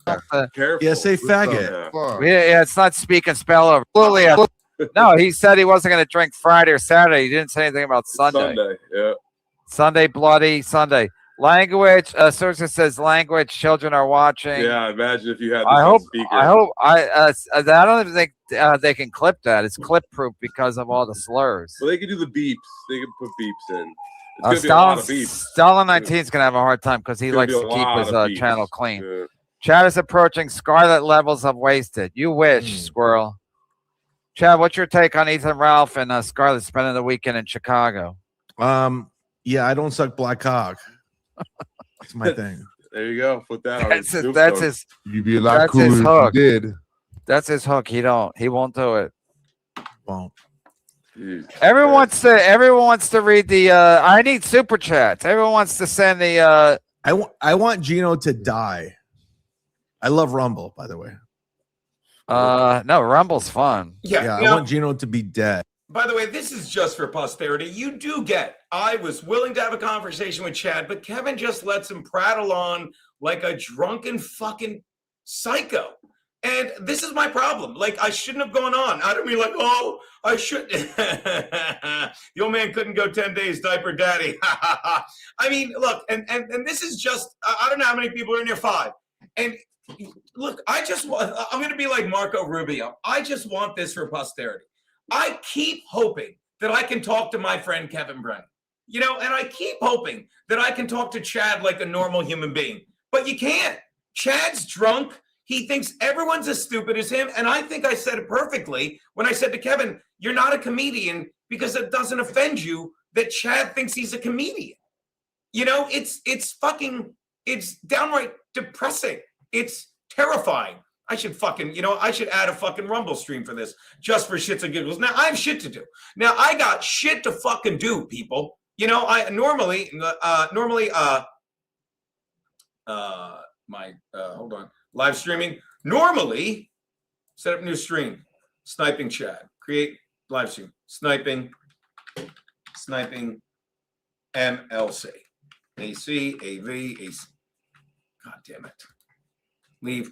Careful. Yeah, say faggot. Yeah, it's not speak and spell over. No, he said he wasn't going to drink Friday or Saturday. He didn't say anything about Sunday. Yeah. Sunday, bloody Sunday. Language. Sergio says language. Children are watching. Yeah, imagine if you had. This I on speaker. I don't even think they can clip that. It's clip proof because of all the slurs. Well, they can do the beeps. They can put beeps in. It's gonna be a lot of beeps. Stalin 19 is gonna have a hard time because he likes to keep his channel clean. Yeah. Chad is approaching Scarlet levels of wasted. You wish, Squirrel. Chad, what's your take on Ethan Ralph and Scarlett spending the weekend in Chicago? Yeah, I don't suck black cock. That's my thing. There you go. Put that on. That's his. You'd be a lot cooler if you did. That's his hook. He won't do it. Won't. Everyone wants to read the. I need super chats. Everyone wants to send the. I want Gino to die. I love Rumble, by the way. No, Rumble's fun. Yeah, I want Gino to be dead. By the way, this is just for posterity. You do get, I was willing to have a conversation with Chad, but Kevin just lets him prattle on like a drunken fucking psycho. And this is my problem. Like, I shouldn't have gone on. I don't mean like, oh, I should. The old man couldn't go 10 days, diaper daddy. I mean, look, and this is just, I don't know how many people are in here, 5. And look, I'm going to be like Marco Rubio. I just want this for posterity. I keep hoping that I can talk to my friend Kevin Brennan, and I keep hoping that I can talk to Chad like a normal human being, but you can't. Chad's drunk. He thinks everyone's as stupid as him. And I think I said it perfectly when I said to Kevin, you're not a comedian because it doesn't offend you that Chad thinks he's a comedian. It's downright depressing. It's terrifying. I should add a fucking Rumble stream for this just for shits and giggles. Now I have shit to do. Now I got shit to fucking do, people. I normally hold on, live streaming. Normally set up new stream, sniping Chad, create live stream, sniping MLC, AC, AV, AC. God damn it. Leave.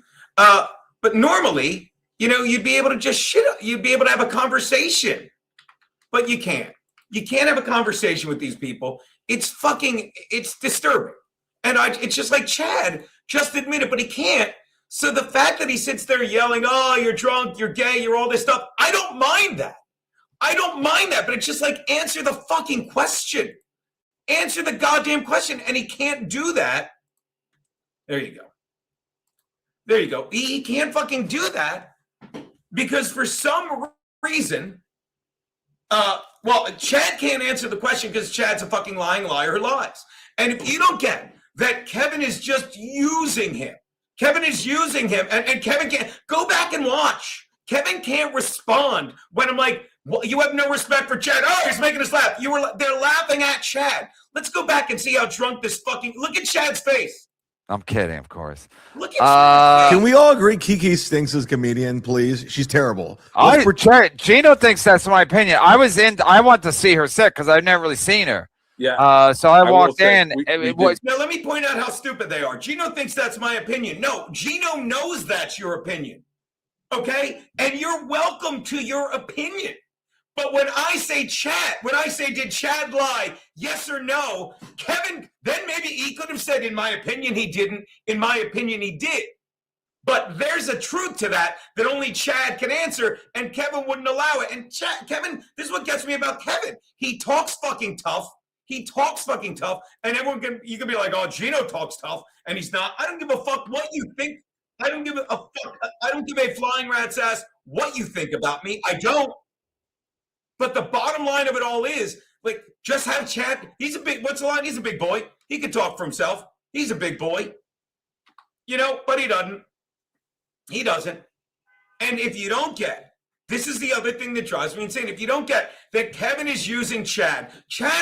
But normally, you'd be able to just you'd be able to have a conversation, but you can't. You can't have a conversation with these people. It's disturbing. And it's just like Chad just admitted, but he can't. So the fact that he sits there yelling, oh, you're drunk, you're gay, you're all this stuff, I don't mind that. But it's just like, answer the fucking question. Answer the goddamn question. And he can't do that. There you go. He can't fucking do that because for some reason, Chad can't answer the question because Chad's a fucking lying liar who lies. And if you don't get that Kevin is just using him, and Kevin can't go back and watch. Kevin can't respond when I'm like, well, you have no respect for Chad. Oh, he's making us laugh. They're laughing at Chad. Let's go back and see how drunk this look at Chad's face. I'm kidding, of course. Look at can we all agree Kiki stinks as a comedian, please? She's terrible. Gino thinks that's my opinion. I want to see her set because I've never really seen her. Yeah. So I walked in. Now let me point out how stupid they are. Gino thinks that's my opinion. No, Gino knows that's your opinion. Okay? And you're welcome to your opinion. But when I say did Chad lie, yes or no, Kevin, then maybe he could have said, in my opinion, he didn't. In my opinion, he did. But there's a truth to that only Chad can answer, and Kevin wouldn't allow it. And Kevin, this is what gets me about Kevin. He talks fucking tough. And you can be like, oh, Gino talks tough, and he's not. I don't give a fuck what you think. I don't give a flying rat's ass what you think about me. I don't. But the bottom line of it all is, like, just have Chad. What's the line? He's a big boy. He can talk for himself. He's a big boy. But he doesn't. He doesn't. And if you don't get, this is the other thing that drives me insane. If you don't get that Kevin is using Chad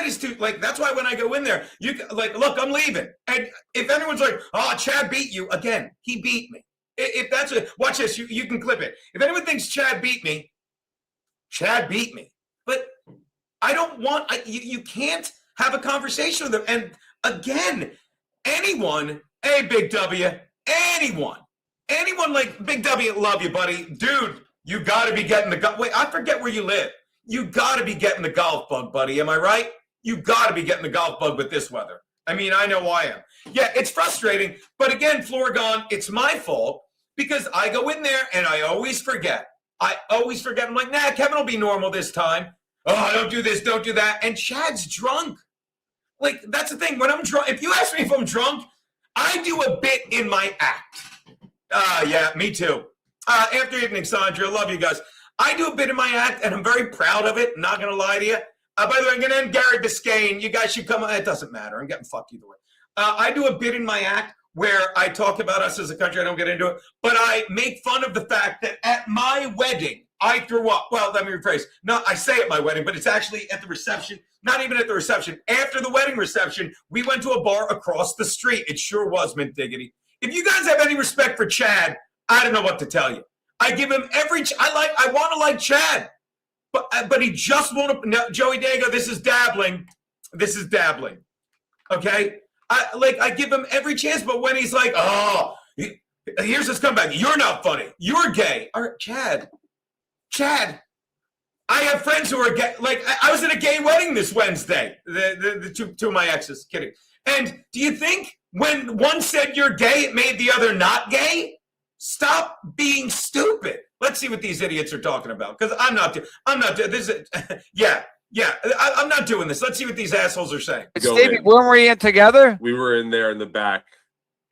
is too, like, that's why when I go in there, look, I'm leaving. And if anyone's like, oh, Chad beat you, again, he beat me. If that's watch this, you can clip it. If anyone thinks Chad beat me, Chad beat me. But I don't want, you can't have a conversation with them. And again, anyone, Big W, anyone anyone like Big W, love you, buddy. Dude, you got to be getting the golf. Wait, I forget where you live. You got to be getting the golf bug, buddy. Am I right? You got to be getting the golf bug with this weather. I mean, I know I am. Yeah, it's frustrating. But again, Florgon, it's my fault because I go in there and I always forget. I'm like, nah, Kevin will be normal this time. Oh, don't do this, don't do that. And Chad's drunk. Like, that's the thing. When I'm drunk, if you ask me if I'm drunk, I do a bit in my act. Yeah, me too. After evening, Sandra, love you guys. I do a bit in my act, and I'm very proud of it. Not going to lie to you. By the way, I'm going to end Gary Biscayne. You guys should come. It doesn't matter. I'm getting fucked either way. I do a bit in my act where I talk about us as a country. I don't get into it. But I make fun of the fact that at my wedding, I threw up. Well, let me rephrase. No, I say at my wedding, but it's actually at the reception. Not even at the reception. After the wedding reception, we went to a bar across the street. It sure was, mint diggity. If you guys have any respect for Chad, I don't know what to tell you. I give him every. I want to like Chad, but he just won't. No, Joey Dago, this is dabbling. This is dabbling. Okay, I give him every chance, but when he's like, oh, here's his comeback. You're not funny. You're gay. All right, Chad. I have friends who are gay. Like I was at a gay wedding this Wednesday. The two of my exes. Kidding. And do you think when one said you're gay, it made the other not gay? Stop being stupid. Let's see what these idiots are talking about. Because I'm not this is I'm not doing this. Let's see what these assholes are saying. Stevie, when were you in together? We were in there in the back.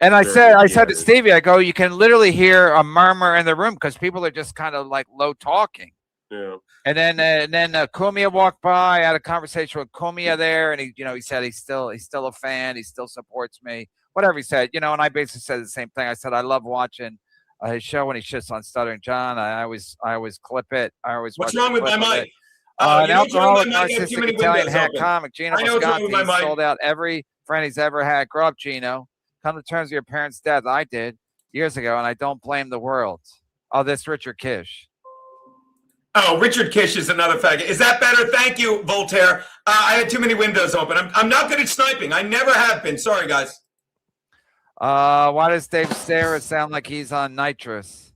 And I said to Stevie, I go, you can literally hear a murmur in the room because people are just kind of like low talking. Yeah. And then Kumia walked by. I had a conversation with Kumia there, and he said he's still a fan. He still supports me. Whatever he said, and I basically said the same thing. I said I love watching his show when he shits on Stuttering John. I always clip it. What's wrong with my mic? An alcoholic, narcissistic Italian hack comic, Gino Wisconsin, sold out every friend he's ever had. Grow up, Gino. Come to terms with your parents' death. I did years ago, and I don't blame the world. Oh, this Richard Kish. Oh, Richard Kish is another faggot. Is that better? Thank you, Voltaire. I had too many windows open. I'm not good at sniping. I never have been. Sorry, guys. Why does Dave Sarah sound like he's on nitrous?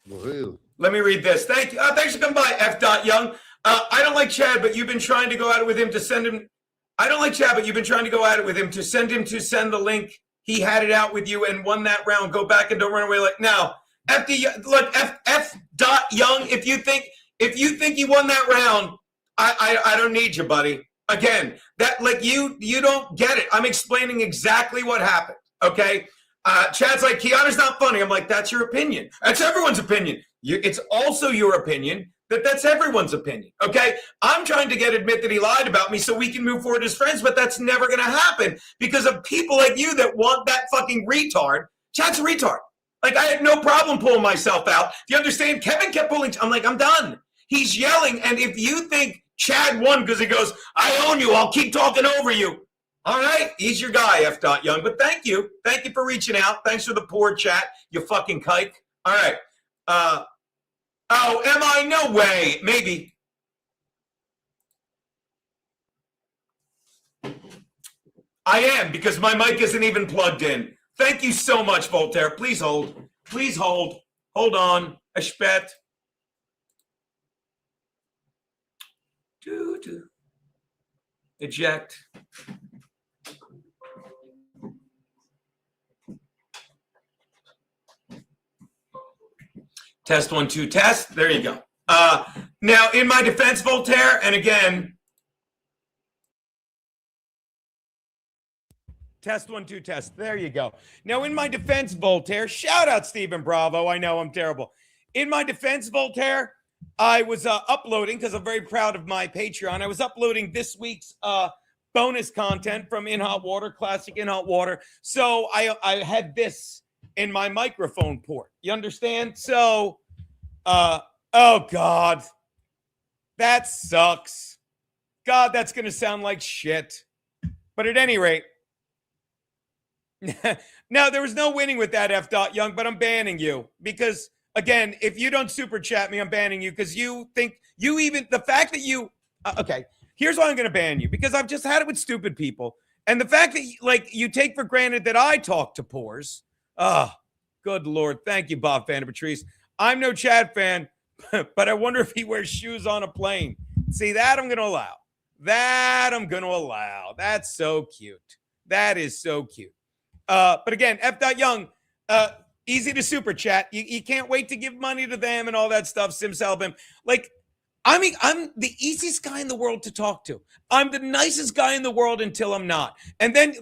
Let me read this. Thank you. Thanks for coming by, F. Young. I don't like Chad, but you've been trying to go at it with him to send him. I don't like Chad, but you've been trying to go at it with him to send the link. He had it out with you and won that round. Go back and don't run away. Like now, F. Young. If you think you won that round, I don't need you, buddy. Again, that like you don't get it. I'm explaining exactly what happened. Okay. Chad's like, Keanu's not funny. I'm like, that's your opinion. That's everyone's opinion. It's also your opinion that's everyone's opinion. Okay. I'm trying to admit that he lied about me so we can move forward as friends, but that's never going to happen because of people like you that want that fucking retard. Chad's a retard. Like I had no problem pulling myself out. Do you understand? Kevin kept pulling. I'm like, I'm done. He's yelling. And if you think Chad won because he goes, I own you, I'll keep talking over you. All right, he's your guy, F. Young. But thank you for reaching out. Thanks for the poor chat, you fucking kike. All right. Oh, am I? No way. Maybe. I am because my mic isn't even plugged in. Thank you so much, Voltaire. Please hold. Please hold. Hold on. Ashpet. Eject. Test 1 2 test. There you go. Now, in my defense, Voltaire, and again, test 1 2 test. There you go. Now, in my defense, Voltaire, shout out Stephen Bravo. I know I'm terrible. In my defense, Voltaire, I was uploading because I'm very proud of my Patreon. I was uploading this week's bonus content from In Hot Water, classic In Hot Water. So I had this in my microphone port. You understand? So, oh God, that sucks. God, that's going to sound like shit. But at any rate, now there was no winning with that F. Young, but I'm banning you because, again, if you don't super chat me, I'm banning you because you think you even, the fact that you, okay, here's why I'm going to ban you because I've just had it with stupid people. And the fact that, like, you take for granted that I talk to pores. Oh, Good Lord. Thank you, Bob Fan Patrice. I'm no Chad fan, but I wonder if he wears shoes on a plane. See, that I'm going to allow. That's so cute. That is so cute. But again, F.Young, easy to super chat. You can't wait to give money to them and all that stuff. Simsalabim. Like, I mean, I'm the easiest guy in the world to talk to. I'm the nicest guy in the world until I'm not. And then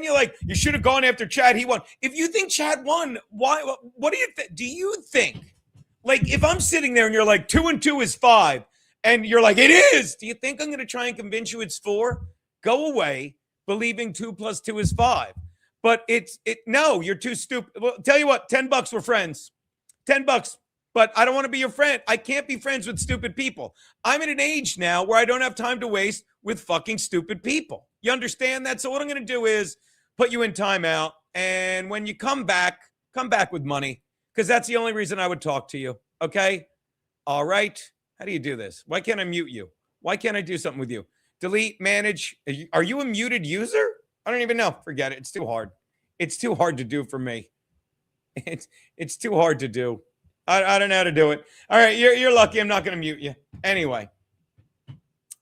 you're like, you should have gone after Chad. He won. If you think Chad won, why? What do you think? Do you think, like, if I'm sitting there and you're like 2 and 2 is 5, and you're like, it is. Do you think I'm going to try and convince you it's 4? Go away, believing 2 + 2 is 5. But no, you're too stupid. Well, tell you what, $10, we're friends. $10. But I don't want to be your friend. I can't be friends with stupid people. I'm at an age now where I don't have time to waste with fucking stupid people. You understand that? So what I'm going to do is put you in timeout. And when you come back with money, because that's the only reason I would talk to you. Okay? All right. How do you do this? Why can't I mute you? Why can't I do something with you? Delete, manage. Are you a muted user? I don't even know. Forget it. It's too hard. It's too hard to do for me. It's too hard to do. I don't know how to do it. All right, you're lucky. I'm not going to mute you. Anyway.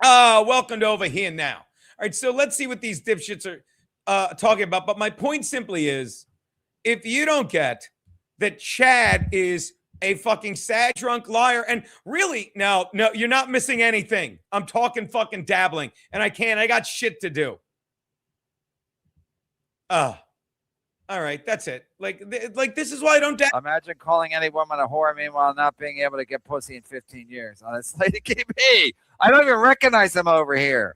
Welcome to Over Here Now. All right, so let's see what these dipshits are talking about. But my point simply is, if you don't get that Chad is a fucking sad, drunk liar, and really, no, you're not missing anything. I'm talking fucking dabbling, and I got shit to do. All right, that's it. Like this is why I don't. Imagine calling any woman a whore, meanwhile not being able to get pussy in 15 years on a Slate TV. I don't even recognize him over here.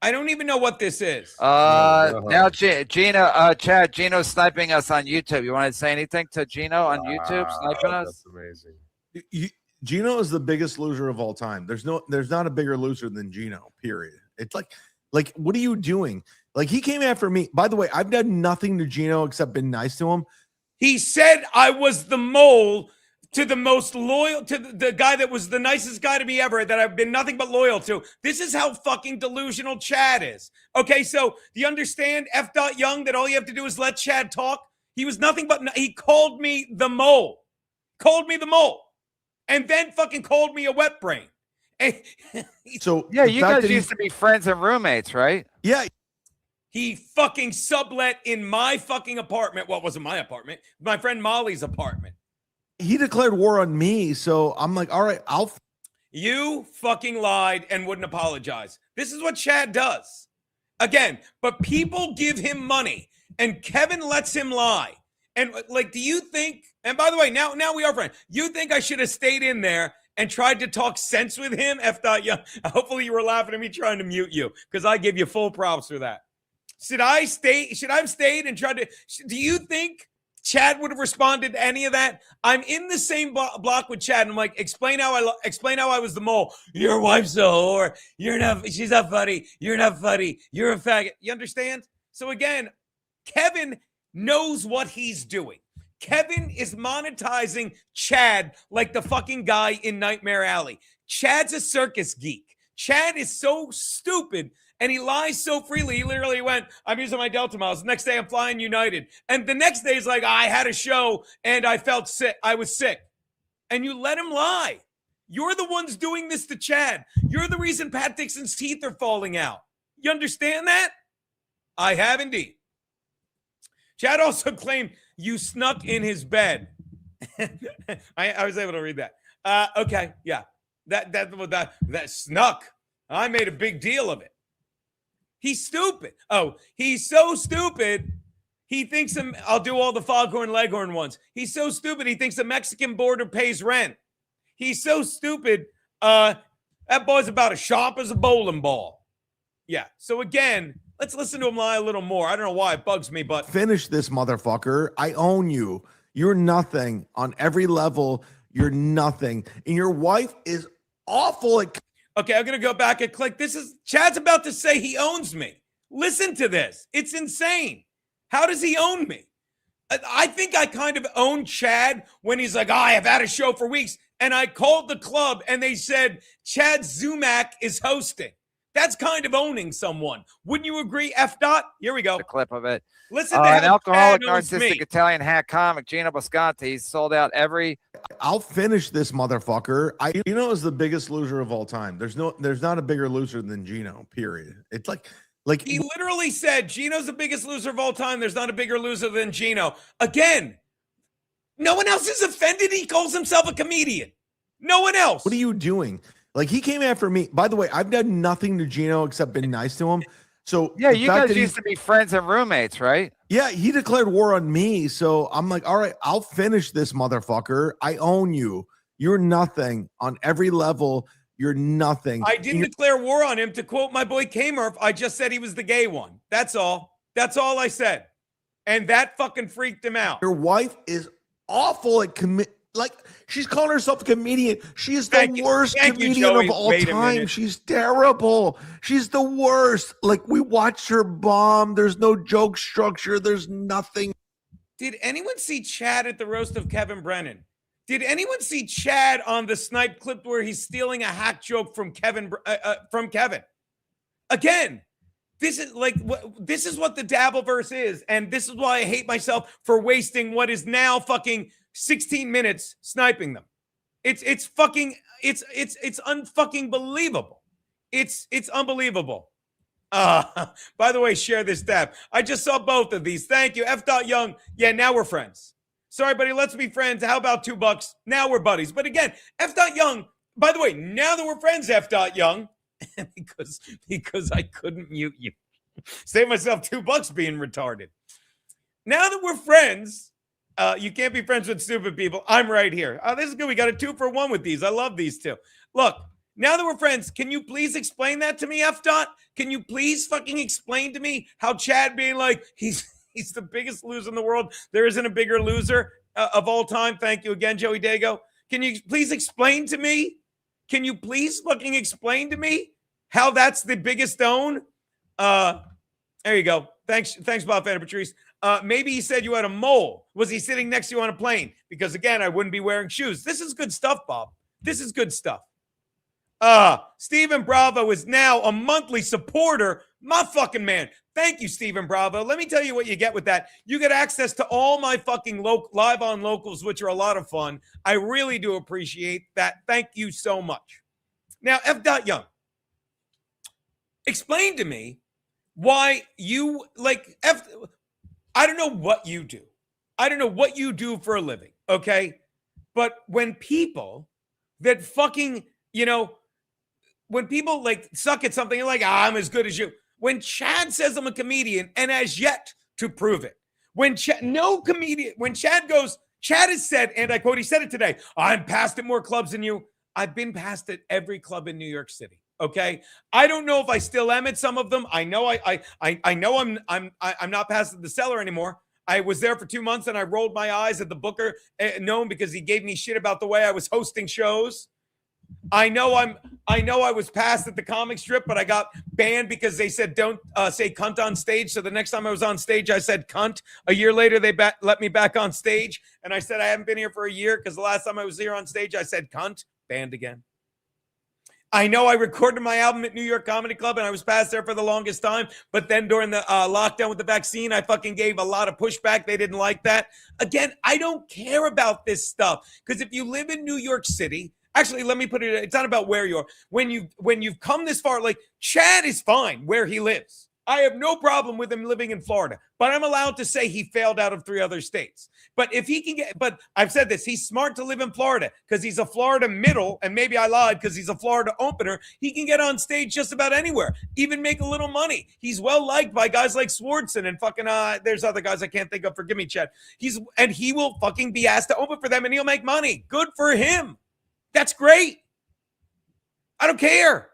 I don't even know what this is. Now Chad, Gino's sniping us on YouTube. You want to say anything to Gino on YouTube, sniping us? That's amazing. Gino is the biggest loser of all time. There's not a bigger loser than Gino, period. It's like, what are you doing? Like, he came after me. By the way, I've done nothing to Gino except been nice to him. He said I was the mole to the most loyal, to the guy that was the nicest guy to me ever, that I've been nothing but loyal to. This is how fucking delusional Chad is. Okay, so do you understand, F.Young, that all you have to do is let Chad talk? He was nothing but, he called me the mole. Called me the mole. And then fucking called me a wet brain. So yeah, you guys used to be friends and roommates, right? Yeah. He fucking sublet in my fucking apartment. Well, it wasn't my apartment. My friend Molly's apartment. He declared war on me. So I'm like, all right, You fucking lied and wouldn't apologize. This is what Chad does. Again, but people give him money and Kevin lets him lie. And like, do you think, and by the way, now we are friends. You think I should have stayed in there and tried to talk sense with him? F.Young. Hopefully you were laughing at me trying to mute you, because I give you full props for that. Should I have stayed and tried to? Do you think Chad would have responded to any of that? I'm in the same block with Chad, and I'm like, explain how I was the mole. Your wife's a whore. She's not funny. You're not funny. You're a faggot. You understand? So again, Kevin knows what he's doing. Kevin is monetizing Chad like the fucking guy in Nightmare Alley. Chad's a circus geek. Chad is so stupid. And he lies so freely. He literally went, I'm using my Delta miles. The next day I'm flying United. And the next day is like, I had a show and I felt sick. I was sick. And you let him lie. You're the ones doing this to Chad. You're the reason Pat Dixon's teeth are falling out. You understand that? I have indeed. Chad also claimed you snuck in his bed. I was able to read that. Okay, yeah. That snuck. I made a big deal of it. He's stupid. Oh, he's so stupid. He thinks I'll do all the Foghorn Leghorn ones. He's so stupid. He thinks the Mexican border pays rent. He's so stupid. That boy's about as sharp as a bowling ball. Yeah. So again, let's listen to him lie a little more. I don't know why it bugs me, but finish this, motherfucker. I own you. You're nothing on every level. You're nothing. And your wife is awful at. Okay, I'm going to go back and click. Chad's about to say he owns me. Listen to this. It's insane. How does he own me? I think I kind of own Chad when he's like, I have had a show for weeks. And I called the club and they said, Chad Zumak is hosting. That's kind of owning someone. Wouldn't you agree, F. Dot? Here we go. The clip of it. Listen to an how alcoholic, Chad owns narcissistic me. Italian hack comic, Gino Bisconti. He's sold out every. I'll finish this motherfucker. Gino is the biggest loser of all time. There's not a bigger loser than Gino. Period. It's like he literally said Gino's the biggest loser of all time. There's not a bigger loser than Gino. Again, no one else is offended. He calls himself a comedian. No one else. What are you doing? Like, he came after me. By the way, I've done nothing to Gino except been nice to him. So yeah, you guys used to be friends and roommates, right? Yeah, he declared war on me. So I'm like, all right, I'll finish this motherfucker. I own you. You're nothing on every level. You're nothing. I didn't declare war on him. To quote my boy K-Murph, I just said he was the gay one. That's all. That's all I said. And that fucking freaked him out. Your wife is awful at she's calling herself a comedian. She is the worst comedian of all time. She's terrible. She's the worst. Like, we watched her bomb. There's no joke structure. There's nothing. Did anyone see Chad at the roast of Kevin Brennan? Did anyone see Chad on the snipe clip where he's stealing a hack joke from Kevin? Again, this is what the Dabbleverse is, and this is why I hate myself for wasting what is now fucking 16 minutes sniping them. It's unfucking believable. It's unbelievable. By the way, share this dab. I just saw both of these. Thank you. F. Young. Yeah, now we're friends. Sorry, buddy. Let's be friends. How about $2? Now we're buddies. But again, F. Young. By the way, now that we're friends, F. Young, because I couldn't mute you. Save myself $2 being retarded. Now that we're friends, you can't be friends with stupid people. I'm right here. Oh, this is good. We got a 2-for-1 with these. I love these two. Look, now that we're friends, can you please explain that to me, F. Can you please fucking explain to me how Chad being like, he's the biggest loser in the world. There isn't a bigger loser of all time. Thank you again, Joey Dago. Can you please explain to me? Can you please fucking explain to me how that's the biggest own? There you go. Thanks, Bob Fan Patrice. Maybe he said you had a mole. Was he sitting next to you on a plane? Because again, I wouldn't be wearing shoes. This is good stuff, Bob. This is good stuff. Stephen Bravo is now a monthly supporter. My fucking man. Thank you, Stephen Bravo. Let me tell you what you get with that. You get access to all my fucking live on locals, which are a lot of fun. I really do appreciate that. Thank you so much. Now, F. Young, explain to me why you I don't know what you do. I don't know what you do for a living, okay? But when people that fucking, when people suck at something, you're like, I'm as good as you. When Chad says I'm a comedian and has yet to prove it. When Chad goes, Chad has said, and I quote, he said it today, I'm passed at more clubs than you. I've been passed at every club in New York City. Okay. I don't know if I still am at some of them. I know I know I'm not past at the Cellar anymore. I was there for 2 months and I rolled my eyes at the booker, known because he gave me shit about the way I was hosting shows. I know I was passed at the comic strip, but I got banned because they said don't say cunt on stage. So the next time I was on stage, I said cunt. A year later, they let me back on stage, and I said I haven't been here for a year because the last time I was here on stage, I said cunt. Banned again. I know I recorded my album at New York Comedy Club, and I was passed there for the longest time. But then during the lockdown with the vaccine, I fucking gave a lot of pushback. They didn't like that. Again, I don't care about this stuff because if you live in New York City. Actually, let me put it, it's not about where you are. When you've come this far, like Chad is fine where he lives. I have no problem with him living in Florida, but I'm allowed to say he failed out of 3 other states. But if he can but I've said this, he's smart to live in Florida because he's a Florida middle, and maybe I lied because he's a Florida opener. He can get on stage just about anywhere, even make a little money. He's well liked by guys like Swartzen and fucking, there's other guys I can't think of. Forgive me, Chad. And he will fucking be asked to open for them and he'll make money. Good for him. That's great. I don't care.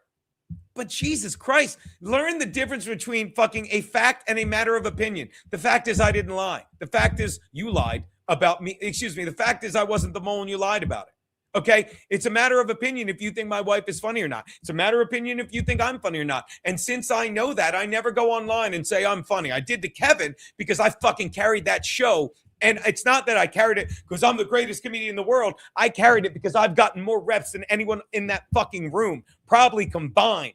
But Jesus Christ, learn the difference between fucking a fact and a matter of opinion. The fact is I didn't lie. The fact is you lied about me. Excuse me. The fact is I wasn't the mole and you lied about it. Okay? It's a matter of opinion if you think my wife is funny or not. It's a matter of opinion if you think I'm funny or not. And since I know that, I never go online and say I'm funny. I did to Kevin because I fucking carried that show. And it's not that I carried it because I'm the greatest comedian in the world. I carried it because I've gotten more reps than anyone in that fucking room, probably combined.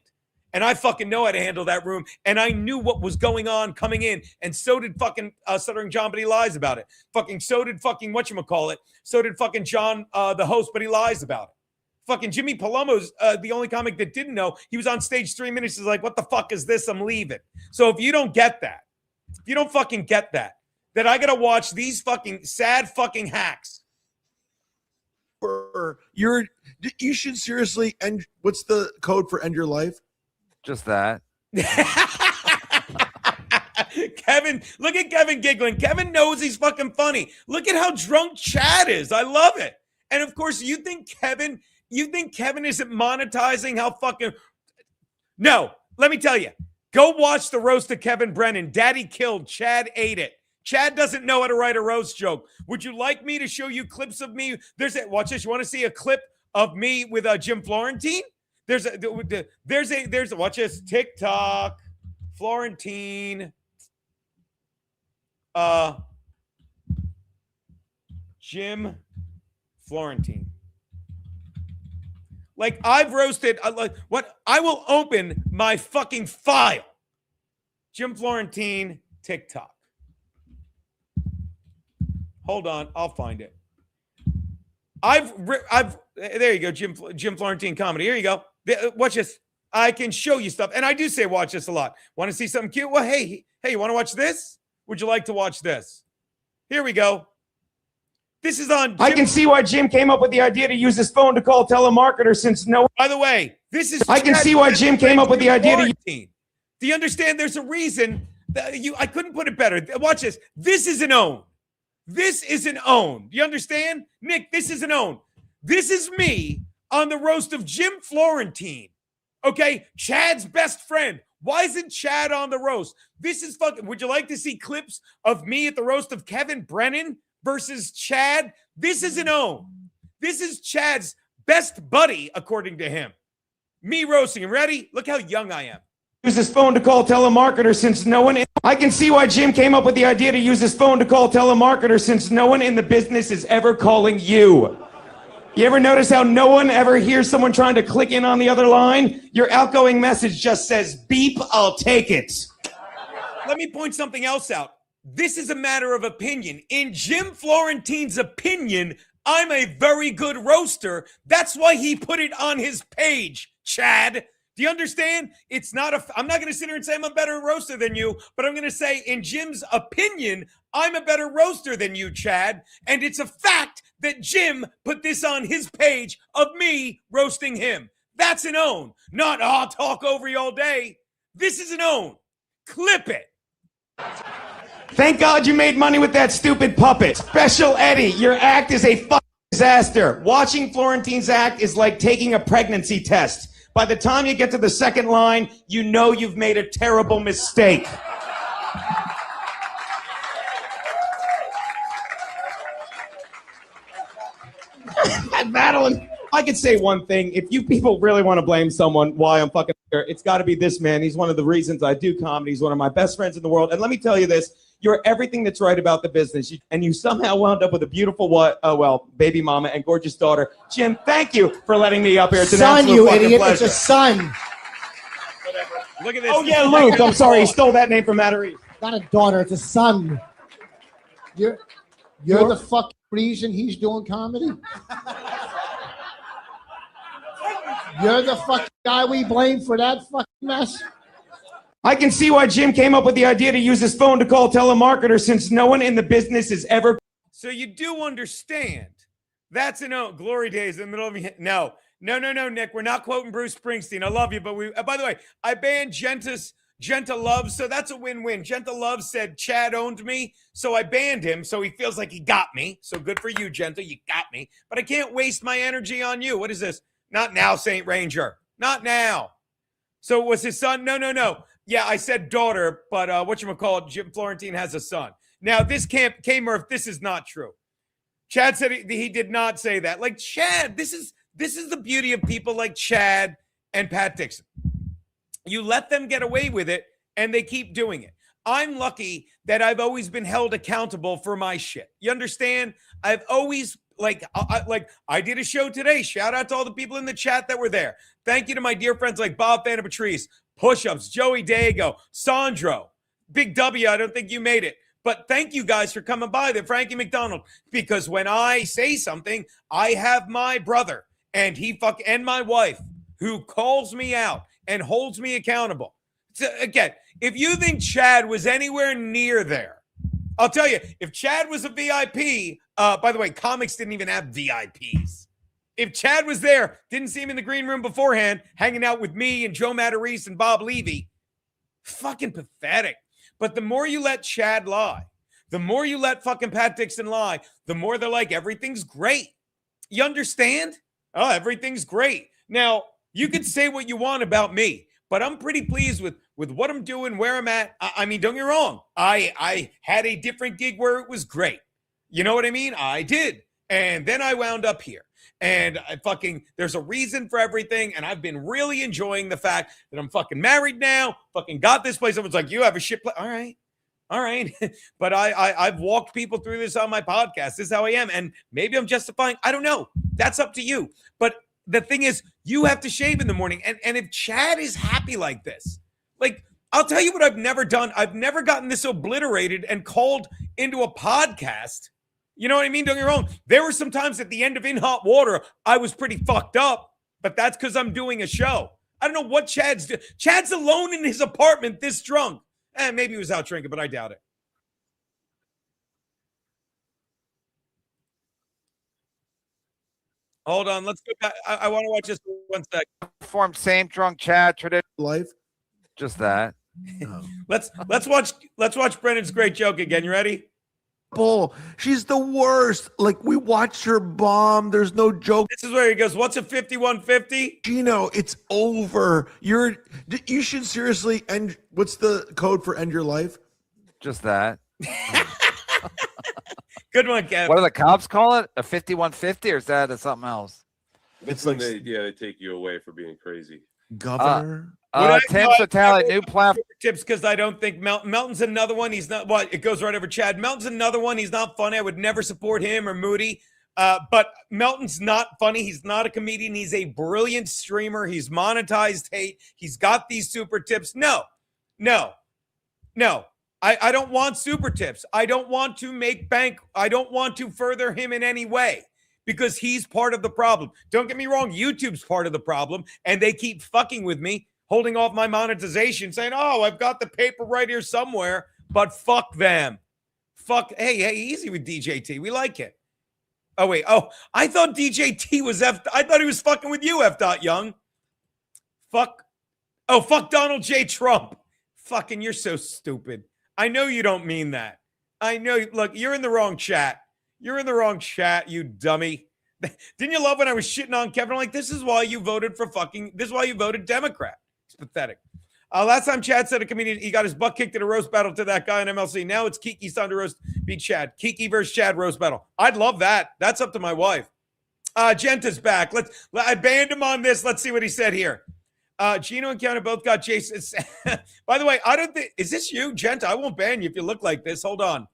And I fucking know how to handle that room. And I knew what was going on coming in. And so did fucking Stuttering John, but he lies about it. Fucking so did fucking whatchamacallit. So did fucking John, the host, but he lies about it. Fucking Jimmy Palomo's the only comic that didn't know. He was on stage 3 minutes. He's like, what the fuck is this? I'm leaving. So if you don't get that, if you don't fucking get that I got to watch these fucking sad fucking hacks. You should seriously end. What's the code for end your life? Just that. Kevin, look at Kevin giggling. Kevin knows he's fucking funny. Look at how drunk Chad is. I love it. And of course, you think Kevin isn't monetizing how fucking... No, let me tell you. Go watch the roast of Kevin Brennan. Daddy killed. Chad ate it. Chad doesn't know how to write a roast joke. Would you like me to show you clips of me? Watch this. You want to see a clip of me with Jim Florentine? There's a watch this. TikTok, Florentine, Jim Florentine. Like I've roasted. I will open my fucking file. Jim Florentine, TikTok. Hold on, I'll find it. There you go, Jim Florentine comedy. Here you go. Watch this. I can show you stuff, and I do say watch this a lot. Want to see something cute? Well, hey, you want to watch this? Would you like to watch this? Here we go. This is on. I can see why Jim came up with the idea to use his phone to call telemarketers since no. By the way, this is. I can see why Jim came up with the idea to. Do you understand? There's a reason that I couldn't put it better. Watch this. This is an own. This is an own. You understand? Nick, this is an own. This is me on the roast of Jim Florentine. Okay? Chad's best friend. Why isn't Chad on the roast? This is fucking... Would you like to see clips of me at the roast of Kevin Brennan versus Chad? This is an own. This is Chad's best buddy, according to him. Me roasting him. Ready? Look how young I am. Use his phone to call telemarketers since no one... I can see why Jim came up with the idea to use his phone to call telemarketers since no one in the business is ever calling you. You ever notice how no one ever hears someone trying to click in on the other line? Your outgoing message just says, beep, I'll take it. Let me point something else out. This is a matter of opinion. In Jim Florentine's opinion, I'm a very good roaster. That's why he put it on his page, Chad. Do you understand? I'm not going to sit here and say I'm a better roaster than you, but I'm going to say in Jim's opinion, I'm a better roaster than you, Chad. And it's a fact that Jim put this on his page of me roasting him. That's an own. Not, I'll talk over you all day. This is an own. Clip it. Thank God you made money with that stupid puppet. Special Eddie, your act is a fucking disaster. Watching Florentine's act is like taking a pregnancy test. By the time you get to the second line, you know you've made a terrible mistake. Madeline, I could say one thing. If you people really want to blame someone why I'm fucking here, it's got to be this man. He's one of the reasons I do comedy. He's one of my best friends in the world. And let me tell you this. You're everything that's right about the business. And you somehow wound up with a beautiful, baby mama and gorgeous daughter. Jim, thank you for letting me up here. It's an absolute fucking idiot. pleasure. It's a son. Look at this. Oh, yeah, Luke. I'm sorry. He stole that name from Mattery. Not a daughter. It's a son. You're the fucking reason he's doing comedy? You're the fucking guy we blame for that fucking mess? I can see why Jim came up with the idea to use his phone to call telemarketers since no one in the business is ever... So you do understand. That's glory days in the middle of... No, Nick. We're not quoting Bruce Springsteen. I love you, but by the way, I banned Genta Love, so that's a win-win. Genta Love said Chad owned me, so I banned him, so he feels like he got me. So good for you, Genta. You got me. But I can't waste my energy on you. What is this? Not now, Saint Ranger. Not now. So was his son? No. Yeah, I said daughter, but whatchamacallit, Jim Florentine has a son. Now, this came if this is not true. Chad said he did not say that. Like, Chad, this is the beauty of people like Chad and Pat Dixon. You let them get away with it, and they keep doing it. I'm lucky that I've always been held accountable for my shit. You understand? I've always... I did a show today. Shout out to all the people in the chat that were there. Thank you to my dear friends like Bob Vanna Patrice, Push-ups, Joey Dago, Sandro, Big W. I don't think you made it. But thank you guys for coming by there, Frankie McDonald. Because when I say something, I have my brother and and my wife who calls me out and holds me accountable. So again, if you think Chad was anywhere near there, I'll tell you, if Chad was a VIP, by the way, comics didn't even have VIPs. If Chad was there, didn't see him in the green room beforehand, hanging out with me and Joe Matarese and Bob Levy, fucking pathetic. But the more you let Chad lie, the more you let fucking Pat Dixon lie, the more they're like, everything's great. You understand? Oh, everything's great. Now, you can say what you want about me, but I'm pretty pleased with what I'm doing, where I'm at. I mean, don't get me wrong. I had a different gig where it was great. You know what I mean? I did. And then I wound up here. And there's a reason for everything. And I've been really enjoying the fact that I'm fucking married now, fucking got this place. Someone's like, you have a shit place. All right. But I've walked people through this on my podcast. This is how I am. And maybe I'm justifying. I don't know. That's up to you. But the thing is, you have to shave in the morning. And if Chad is happy like this, like, I'll tell you what I've never done. I've never gotten this obliterated and called into a podcast. You know what I mean? Don't get me wrong. There were some times at the end of In Hot Water, I was pretty fucked up, but that's because I'm doing a show. I don't know what Chad's doing. Chad's alone in his apartment this drunk. Maybe he was out drinking, but I doubt it. Hold on. Let's go back. I want to watch this for 1 sec. Form same drunk Chad tradition. Life. Just that. Oh. Let's watch Brennan's great joke again. You ready? She's the worst. Like, we watched her bomb. There's no joke. This is where he goes, what's a 5150? Gino, it's over. You should seriously end. What's the code for end your life? Just that. Good one, Kev. What do the cops call it? A 5150, or is that something else? It's like they take you away for being crazy. Governor. Tim Satale, new platform tips, because I don't think Melton's another one. He's not what it goes right over Chad. Melton's another one. He's not funny. I would never support him or Moody. But Melton's not funny. He's not a comedian. He's a brilliant streamer. He's monetized hate. He's got these super tips. No. I don't want super tips. I don't want to make bank. I don't want to further him in any way, because he's part of the problem. Don't get me wrong. YouTube's part of the problem, and they keep fucking with me, holding off my monetization, saying, oh, I've got the paper right here somewhere, but fuck them. Hey, easy with DJT. We like it. Oh, wait. Oh, I thought DJT was I thought he was fucking with you, F. Young. Fuck Donald J. Trump. Fucking, you're so stupid. I know you don't mean that. I know. Look, you're in the wrong chat. You're in the wrong chat, you dummy. Didn't you love when I was shitting on Kevin? I'm like, this is why you voted Democrat. It's pathetic. Last time Chad said a comedian, he got his butt kicked in a roast battle to that guy in MLC. Now it's Kiki's time to beat Chad. Kiki versus Chad roast battle. I'd love that. That's up to my wife. Genta's back. I banned him on this. Let's see what he said here. Gino and Chad both got Jason. By the way, I don't think, is this you, Genta? I won't ban you if you look like this. Hold on.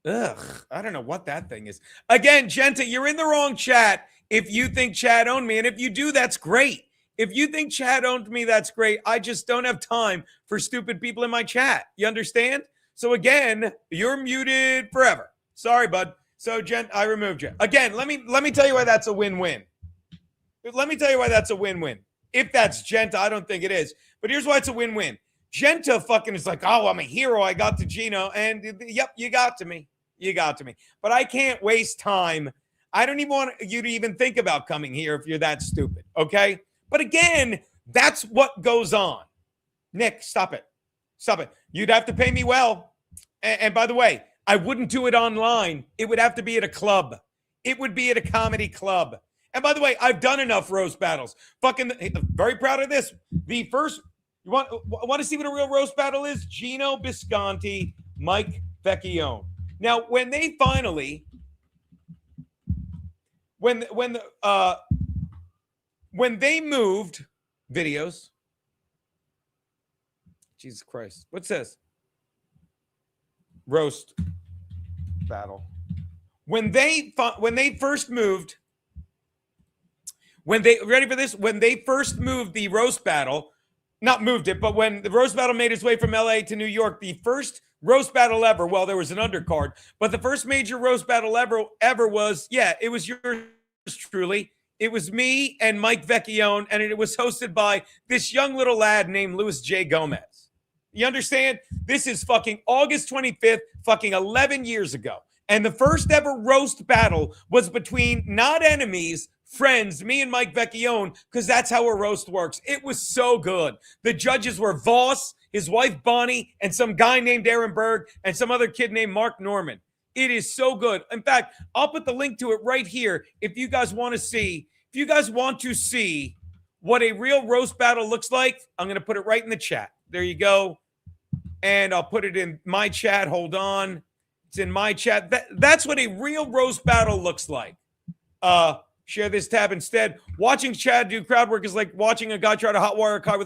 Ugh, I don't know what that thing is. Again, Genta, you're in the wrong chat if you think Chad owned me. And if you do, that's great. If you think Chad owned me, that's great. I just don't have time for stupid people in my chat. You understand? So again, you're muted forever. Sorry, bud. So, I removed you. Again, let me tell you why that's a win-win. Let me tell you why that's a win-win. If that's Genta, I don't think it is. But here's why it's a win-win. Genta fucking is like, oh, I'm a hero. I got to Gino. And yep, you got to me. You got to me. But I can't waste time. I don't even want you to even think about coming here if you're that stupid. Okay? But again, that's what goes on. Nick, stop it. Stop it. You'd have to pay me well. And by the way, I wouldn't do it online. It would have to be at a club. It would be at a comedy club. And by the way, I've done enough roast battles. Fucking very proud of this. The first, you want to see what a real roast battle is? Gino Bisconti, Mike Vecchione. Now, when they finally, when they moved videos, Jesus Christ, what's this? Roast battle. When they first moved When they ready for this? When they first moved the roast battle, not moved it, but when the roast battle made its way from LA to New York, the first roast battle ever, well, there was an undercard, but the first major roast battle ever was, yeah, it was yours truly. It was me and Mike Vecchione, and it was hosted by this young little lad named Louis J. Gomez. You understand? This is fucking August 25th, fucking 11 years ago. And the first ever roast battle was between not enemies, friends, me and Mike Vecchione, because that's how a roast works. It was so good. The judges were Voss, his wife Bonnie, and some guy named Aaron Berg, and some other kid named Mark Norman. It is so good. In fact, I'll put the link to it right here if you guys want to see. If you guys want to see what a real roast battle looks like, I'm going to put it right in the chat. There you go. And I'll put it in my chat. Hold on. It's in my chat. That's what a real roast battle looks like. Share this tab instead. Watching Chad do crowd work is like watching a guy try to hotwire a car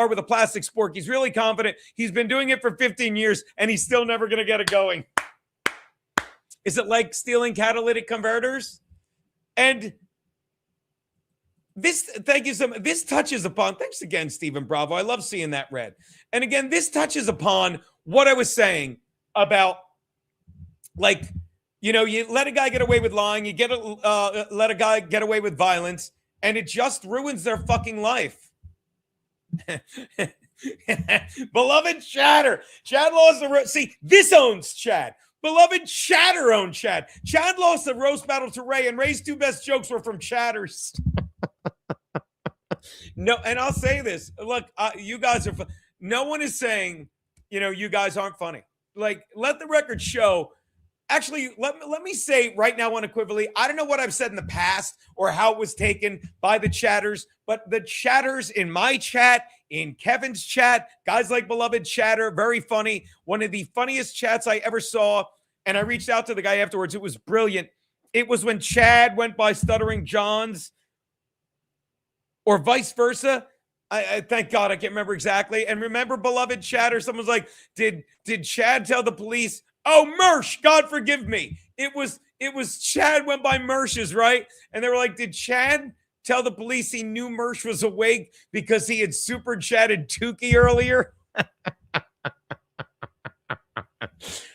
with a plastic spork. He's really confident. He's been doing it for 15 years, and he's still never going to get it going. Is it like stealing catalytic converters? And this, thank you so much. This touches upon, thanks again, Stephen Bravo. I love seeing that red. And again, this touches upon what I was saying about, like, you know, you let a guy get away with lying, you let a guy get away with violence, and it just ruins their fucking life. Beloved Chatter. Chad lost the see, this owns Chad. Beloved Chatter owned Chad. Chad lost the roast battle to Ray, and Ray's two best jokes were from Chatters. No, and I'll say this. Look, you guys are no one is saying, you know, you guys aren't funny. Like, let the record show. Actually, let me say right now unequivocally, I don't know what I've said in the past or how it was taken by the chatters, but the chatters in my chat, in Kevin's chat, guys like Beloved Chatter, very funny. One of the funniest chats I ever saw. And I reached out to the guy afterwards. It was brilliant. It was when Chad went by Stuttering John's or vice versa. I thank God I can't remember exactly. And remember, Beloved Chatter, someone's like, did Chad tell the police, oh, Mersh, God forgive me. It was Chad went by Mersh's, right? And they were like, did Chad tell the police he knew Mersh was awake because he had super chatted Tukey earlier?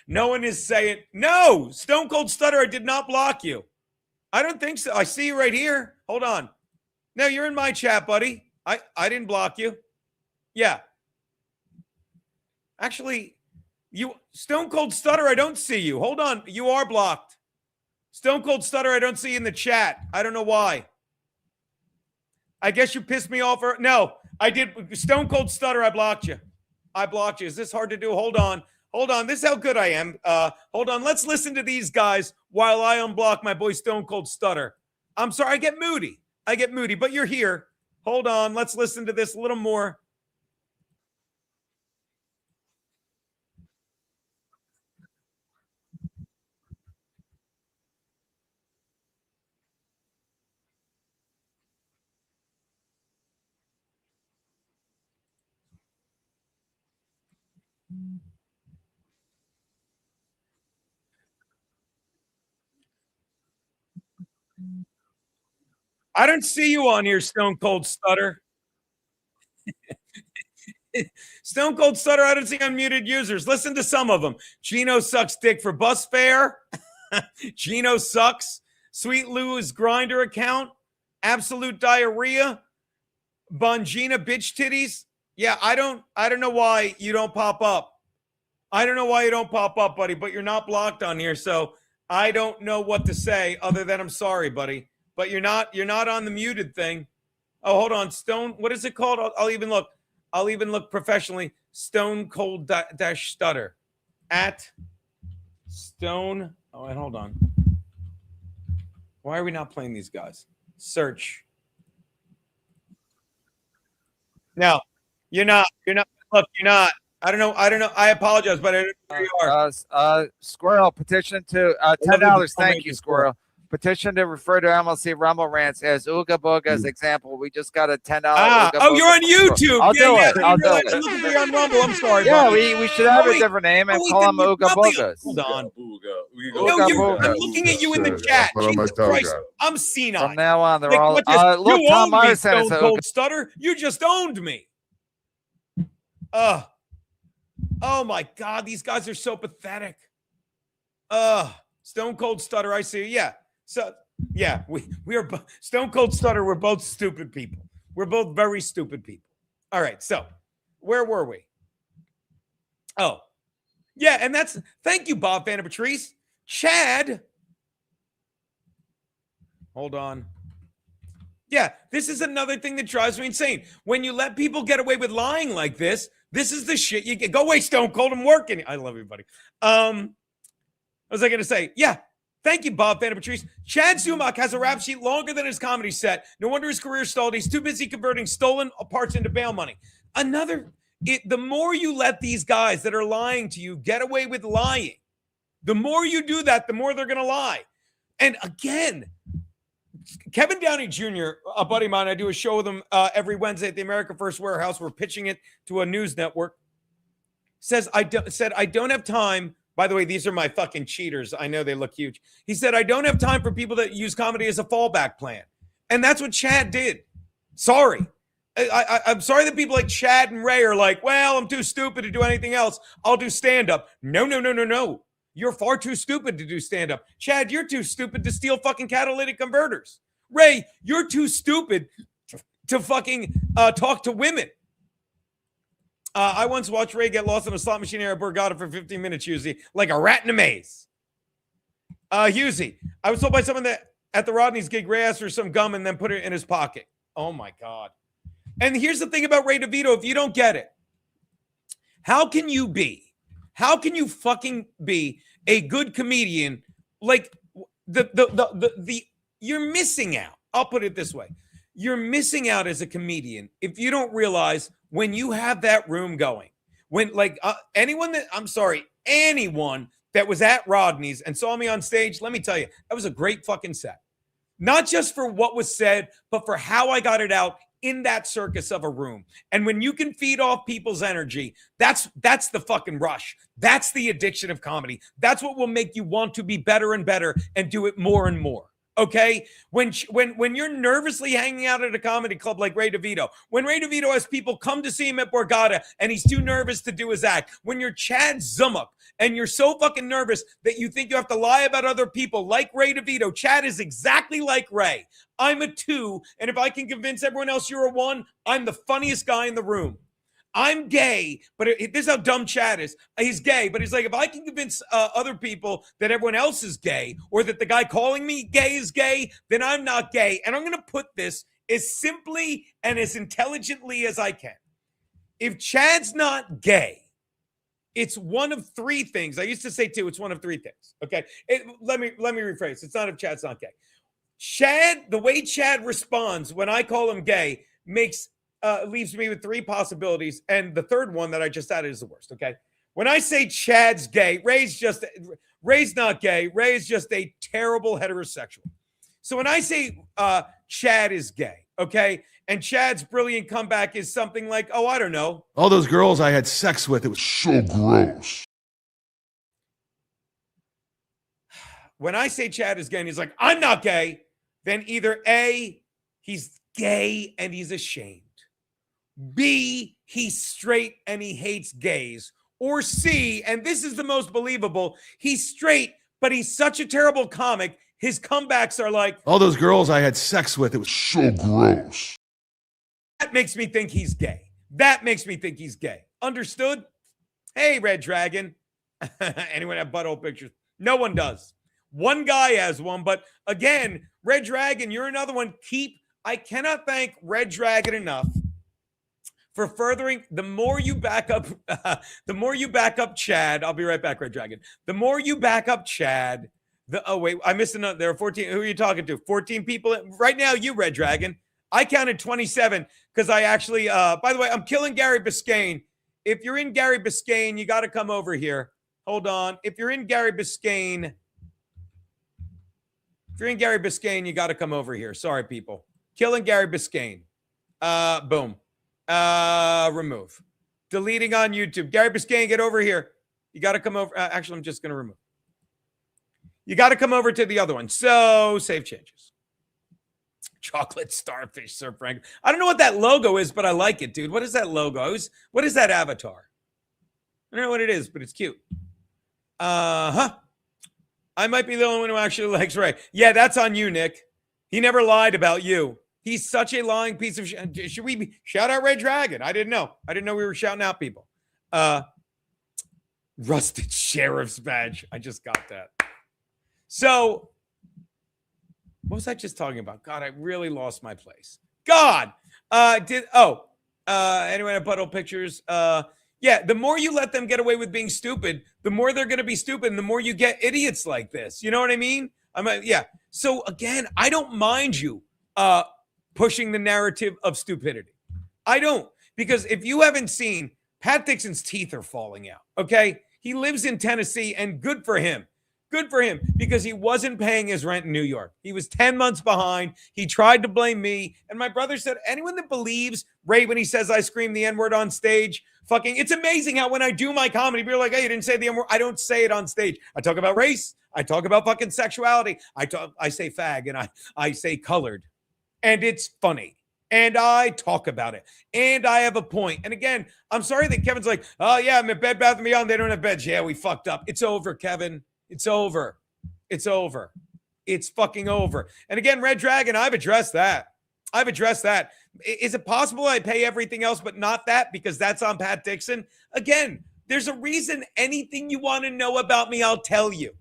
No one is saying, no, Stone Cold Stutter, I did not block you. I don't think so. I see you right here. Hold on. No, you're in my chat, buddy. I didn't block you. Yeah. Actually, you Stone Cold Stutter, I don't see you. Hold on. You are blocked. Stone Cold Stutter, I don't see you in the chat. I don't know why. I guess you pissed me off. No, I did. Stone Cold Stutter, I blocked you. I blocked you. Is this hard to do? Hold on. Hold on. This is how good I am. Hold on. Let's listen to these guys while I unblock my boy Stone Cold Stutter. I'm sorry. I get moody, but you're here. Hold on. Let's listen to this a little more. I don't see you on here, Stone Cold Stutter. Stone Cold Stutter, I don't see unmuted users. Listen to some of them. Gino sucks dick for bus fare. Gino sucks. Sweet Lou's grinder account. Absolute diarrhea. Bongina bitch titties. Yeah, I don't know why you don't pop up. I don't know why you don't pop up, buddy, but you're not blocked on here, so I don't know what to say other than I'm sorry, buddy. But you're not on the muted thing. Oh, hold on. Stone, what is it called? I'll even look professionally. Stone Cold dash Stutter at Stone. Oh, and hold on. Why are we not playing these guys? Search. No, you're not. Look, you're not. I don't know. I apologize, but I don't know where you are. Squirrel petition to $10. Thank you, Squirrel. Petition to refer to MLC Rumble Rants as Ooga Booga's example. We just got a $10. Oh, you're on YouTube. I'll do it. I'll do it. Look at me on Rumble. I'm sorry. Yeah, we should have a different name and call them Ooga Boogas. Hold on. We can No, I'm looking at you in the chat. Jesus Christ, I'm senile. From now on, they're like, all. Look, you Tom owned me, Morrison Stone Cold Stutter. You just owned me. Oh my God, these guys are so pathetic. Stone Cold Stutter, I see. Yeah. So yeah, we are Stone Cold Stutter. We're both stupid people. We're both very stupid people. All right. So where were we? Oh, yeah. And thank you, Bob Vanna Patrice. Chad. Hold on. Yeah, this is another thing that drives me insane. When you let people get away with lying like this is the shit you get. Go away, Stone Cold. I'm working. I love you, buddy. What was I going to say? Yeah. Thank you, Bob Vanna Patrice. Chad Zumock has a rap sheet longer than his comedy set. No wonder his career stalled. He's too busy converting stolen parts into bail money. The more you let these guys that are lying to you get away with lying, the more you do that, the more they're going to lie. And again, Kevin Downey Jr., a buddy of mine, I do a show with him every Wednesday at the America First Warehouse. We're pitching it to a news network. Said, I don't have time. By the way, these are my fucking cheaters. I know they look huge. He said, I don't have time for people that use comedy as a fallback plan. And that's what Chad did. Sorry. I'm sorry that people like Chad and Ray are like, well, I'm too stupid to do anything else. I'll do stand-up. No. You're far too stupid to do stand-up. Chad, you're too stupid to steal fucking catalytic converters. Ray, you're too stupid to fucking talk to women. I once watched Ray get lost in a slot machine area at Borgata for 15 minutes, Husey, like a rat in a maze. Husey, I was told by someone that at the Rodney's gig, Ray asked for some gum and then put it in his pocket. Oh, my God. And here's the thing about Ray DeVito, if you don't get it. How can you fucking be a good comedian? Like, you're missing out. I'll put it this way. You're missing out as a comedian if you don't realize when you have that room going, when anyone that was at Rodney's and saw me on stage, let me tell you, that was a great fucking set. Not just for what was said, but for how I got it out in that circus of a room. And when you can feed off people's energy, that's the fucking rush. That's the addiction of comedy. That's what will make you want to be better and better and do it more and more. Okay, when you're nervously hanging out at a comedy club like Ray DeVito, when Ray DeVito has people come to see him at Borgata and he's too nervous to do his act, when you're Chad Zumock and you're so fucking nervous that you think you have to lie about other people like Ray DeVito, Chad is exactly like Ray. I'm a 2, and if I can convince everyone else you're a 1, I'm the funniest guy in the room. I'm gay, but this is how dumb Chad is. He's gay, but he's like, if I can convince other people that everyone else is gay or that the guy calling me gay is gay, then I'm not gay. And I'm going to put this as simply and as intelligently as I can. If Chad's not gay, it's one of 3 things. I used to say 2. It's one of 3 things. Okay. Let me rephrase. It's not if Chad's not gay. Chad, the way Chad responds when I call him gay leaves me with 3 possibilities. And the third one that I just added is the worst. Okay. When I say Chad's gay, Ray's not gay. Ray is just a terrible heterosexual. So when I say Chad is gay, okay, and Chad's brilliant comeback is something like, oh, I don't know. All those girls I had sex with, it was so gross. When I say Chad is gay and he's like, I'm not gay, then either A, he's gay and he's ashamed. B, he's straight and he hates gays. Or C, and this is the most believable, he's straight, but he's such a terrible comic, his comebacks are like, all those girls I had sex with, it was so gross. That makes me think he's gay. That makes me think he's gay. Understood? Hey, Red Dragon. Anyone have butthole pictures? No one does. One guy has one, but again, Red Dragon, you're another one. I cannot thank Red Dragon enough for furthering. The more you back up Chad. I'll be right back, Red Dragon. The more you back up Chad. I missed another. There are 14. Who are you talking to? 14 people right now. You, Red Dragon. I counted 27 because I actually. By the way, I'm killing Gary Biscayne. If you're in Gary Biscayne, you got to come over here. Hold on. If you're in Gary Biscayne, you got to come over here. Sorry, people. Killing Gary Biscayne. Boom. Remove. Deleting on YouTube. Gary Biscayne, get over here. You got to come over. Actually, I'm just going to remove. You got to come over to the other one. So save changes. Chocolate starfish, Sir Frank. I don't know what that logo is, but I like it, dude. What is that logo? What is that avatar? I don't know what it is, but it's cute. I might be the only one who actually likes Ray. Yeah, that's on you, Nick. He never lied about you. He's such a lying piece of shit. Should we shout out Red Dragon? I didn't know. I didn't know we were shouting out people. Rusted Sheriff's Badge. I just got that. So, what was I just talking about? God, I really lost my place. God! Anyway, butthole pictures. Yeah, the more you let them get away with being stupid, the more they're going to be stupid, and the more you get idiots like this. You know what I mean? Yeah. So, again, I don't mind you pushing the narrative of stupidity. I don't. Because if you haven't seen, Pat Dixon's teeth are falling out, okay? He lives in Tennessee, and good for him. Good for him, because he wasn't paying his rent in New York. He was 10 months behind. He tried to blame me. And my brother said, anyone that believes Ray when he says I scream the N-word on stage, it's amazing how when I do my comedy, people are like, hey, you didn't say the N-word. I don't say it on stage. I talk about race. I talk about fucking sexuality. I say fag, and I say colored. And it's funny. And I talk about it. And I have a point. And again, I'm sorry that Kevin's like, oh, yeah, I'm at Bed Bath & Beyond. They don't have beds. Yeah, we fucked up. It's over, Kevin. It's over. It's over. It's fucking over. And again, Red Dragon, I've addressed that. Is it possible I pay everything else but not that because that's on Pat Dixon? Again, there's a reason anything you want to know about me, I'll tell you.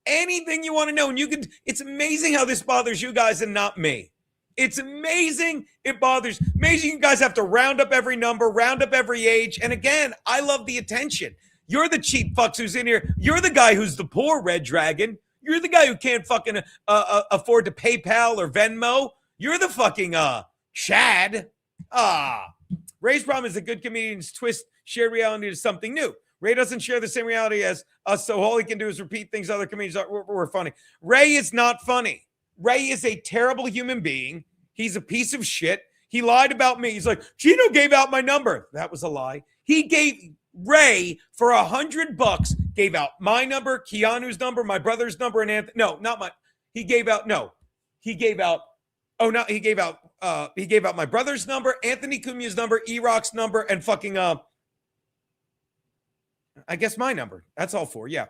Anything you want to know. And it's amazing how this bothers you guys and not me. It's amazing. Amazing you guys have to round up every number, round up every age. And again, I love the attention. You're the cheap fucks who's in here. You're the guy who's the poor Red Dragon. You're the guy who can't fucking afford to PayPal or Venmo. You're the fucking Chad. Ray's problem is that good comedians twist shared reality to something new. Ray doesn't share the same reality as us, so all he can do is repeat things other comedians were funny. Ray is not funny. Ray is a terrible human being. He's a piece of shit. He lied about me. He's like, Gino gave out my number. That was a lie. He gave Ray for $100, gave out my number, Keanu's number, my brother's number, and Anthony. No, not my. He gave out my brother's number, Anthony Cumia's number, E-Rock's number, and fucking I guess my number. That's all four. Yeah.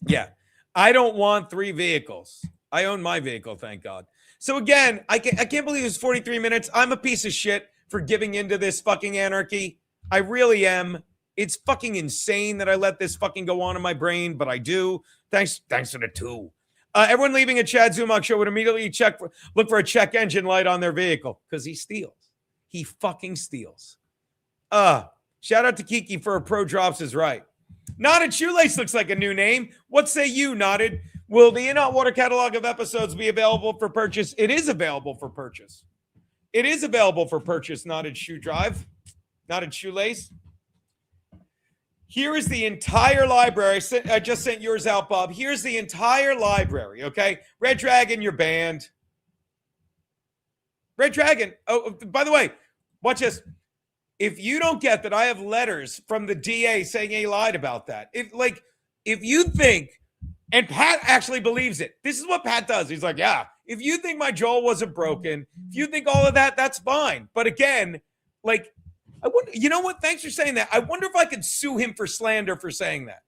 Yeah. I don't want 3 vehicles. I own my vehicle, thank God. So again, I can't believe it's 43 minutes. I'm a piece of shit for giving into this fucking anarchy. I really am. It's fucking insane that I let this fucking go on in my brain, but I do. Thanks for the 2. Everyone leaving a Chad Zumach show would immediately look for a check engine light on their vehicle because he steals. He fucking steals. Shout out to Kiki for a pro drops is right. Knotted Shoelace looks like a new name. What say you, Knotted? Will the In Hot Water catalog of episodes be available for purchase? It is available for purchase. It is available for purchase, Knotted Shoe Drive. Knotted Shoelace. Here is the entire library. I just sent yours out, Bob. Here's the entire library, okay? Red Dragon, you're banned. Red Dragon. Oh, by the way, watch this. If you don't get that I have letters from the DA saying he lied about that, if you think, and Pat actually believes it, this is what Pat does. He's like, yeah, if you think my jaw wasn't broken, if you think all of that, that's fine. But again, I wonder, you know what? Thanks for saying that. I wonder if I could sue him for slander for saying that.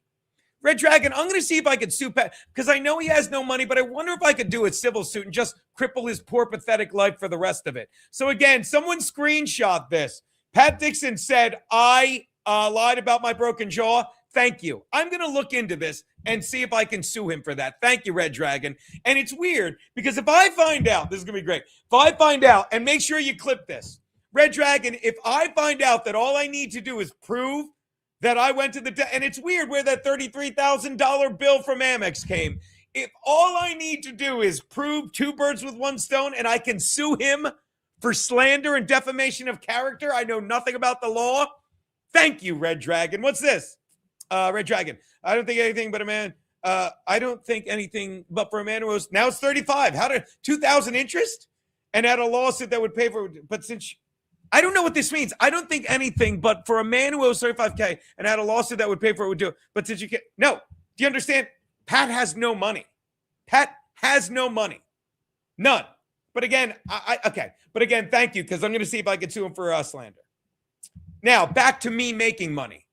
Red Dragon, I'm going to see if I could sue Pat because I know he has no money, but I wonder if I could do a civil suit and just cripple his poor, pathetic life for the rest of it. So again, someone screenshot this. Pat Dixon said, I lied about my broken jaw. Thank you. I'm going to look into this and see if I can sue him for that. Thank you, Red Dragon. And it's weird because if I find out, this is going to be great. If I find out, and make sure you clip this, Red Dragon, if I find out that all I need to do is prove that I went to and it's weird where that $33,000 bill from Amex came. If all I need to do is prove 2 birds with 1 stone and I can sue him for slander and defamation of character, I know nothing about the law. Thank you, Red Dragon. What's this? Red Dragon. I don't think anything but a man. I don't think anything but for a man who was, now it's 35. How did 2,000 interest and had a lawsuit that would pay for it. But since I don't know what this means. I don't think anything but for a man who owes $35K and had a lawsuit that would pay for it would do it. But since you can't, no. Do you understand? Pat has no money. Pat has no money. None. But again, okay. But again, thank you, because I'm going to see if I can sue him for slander. Now, back to me making money.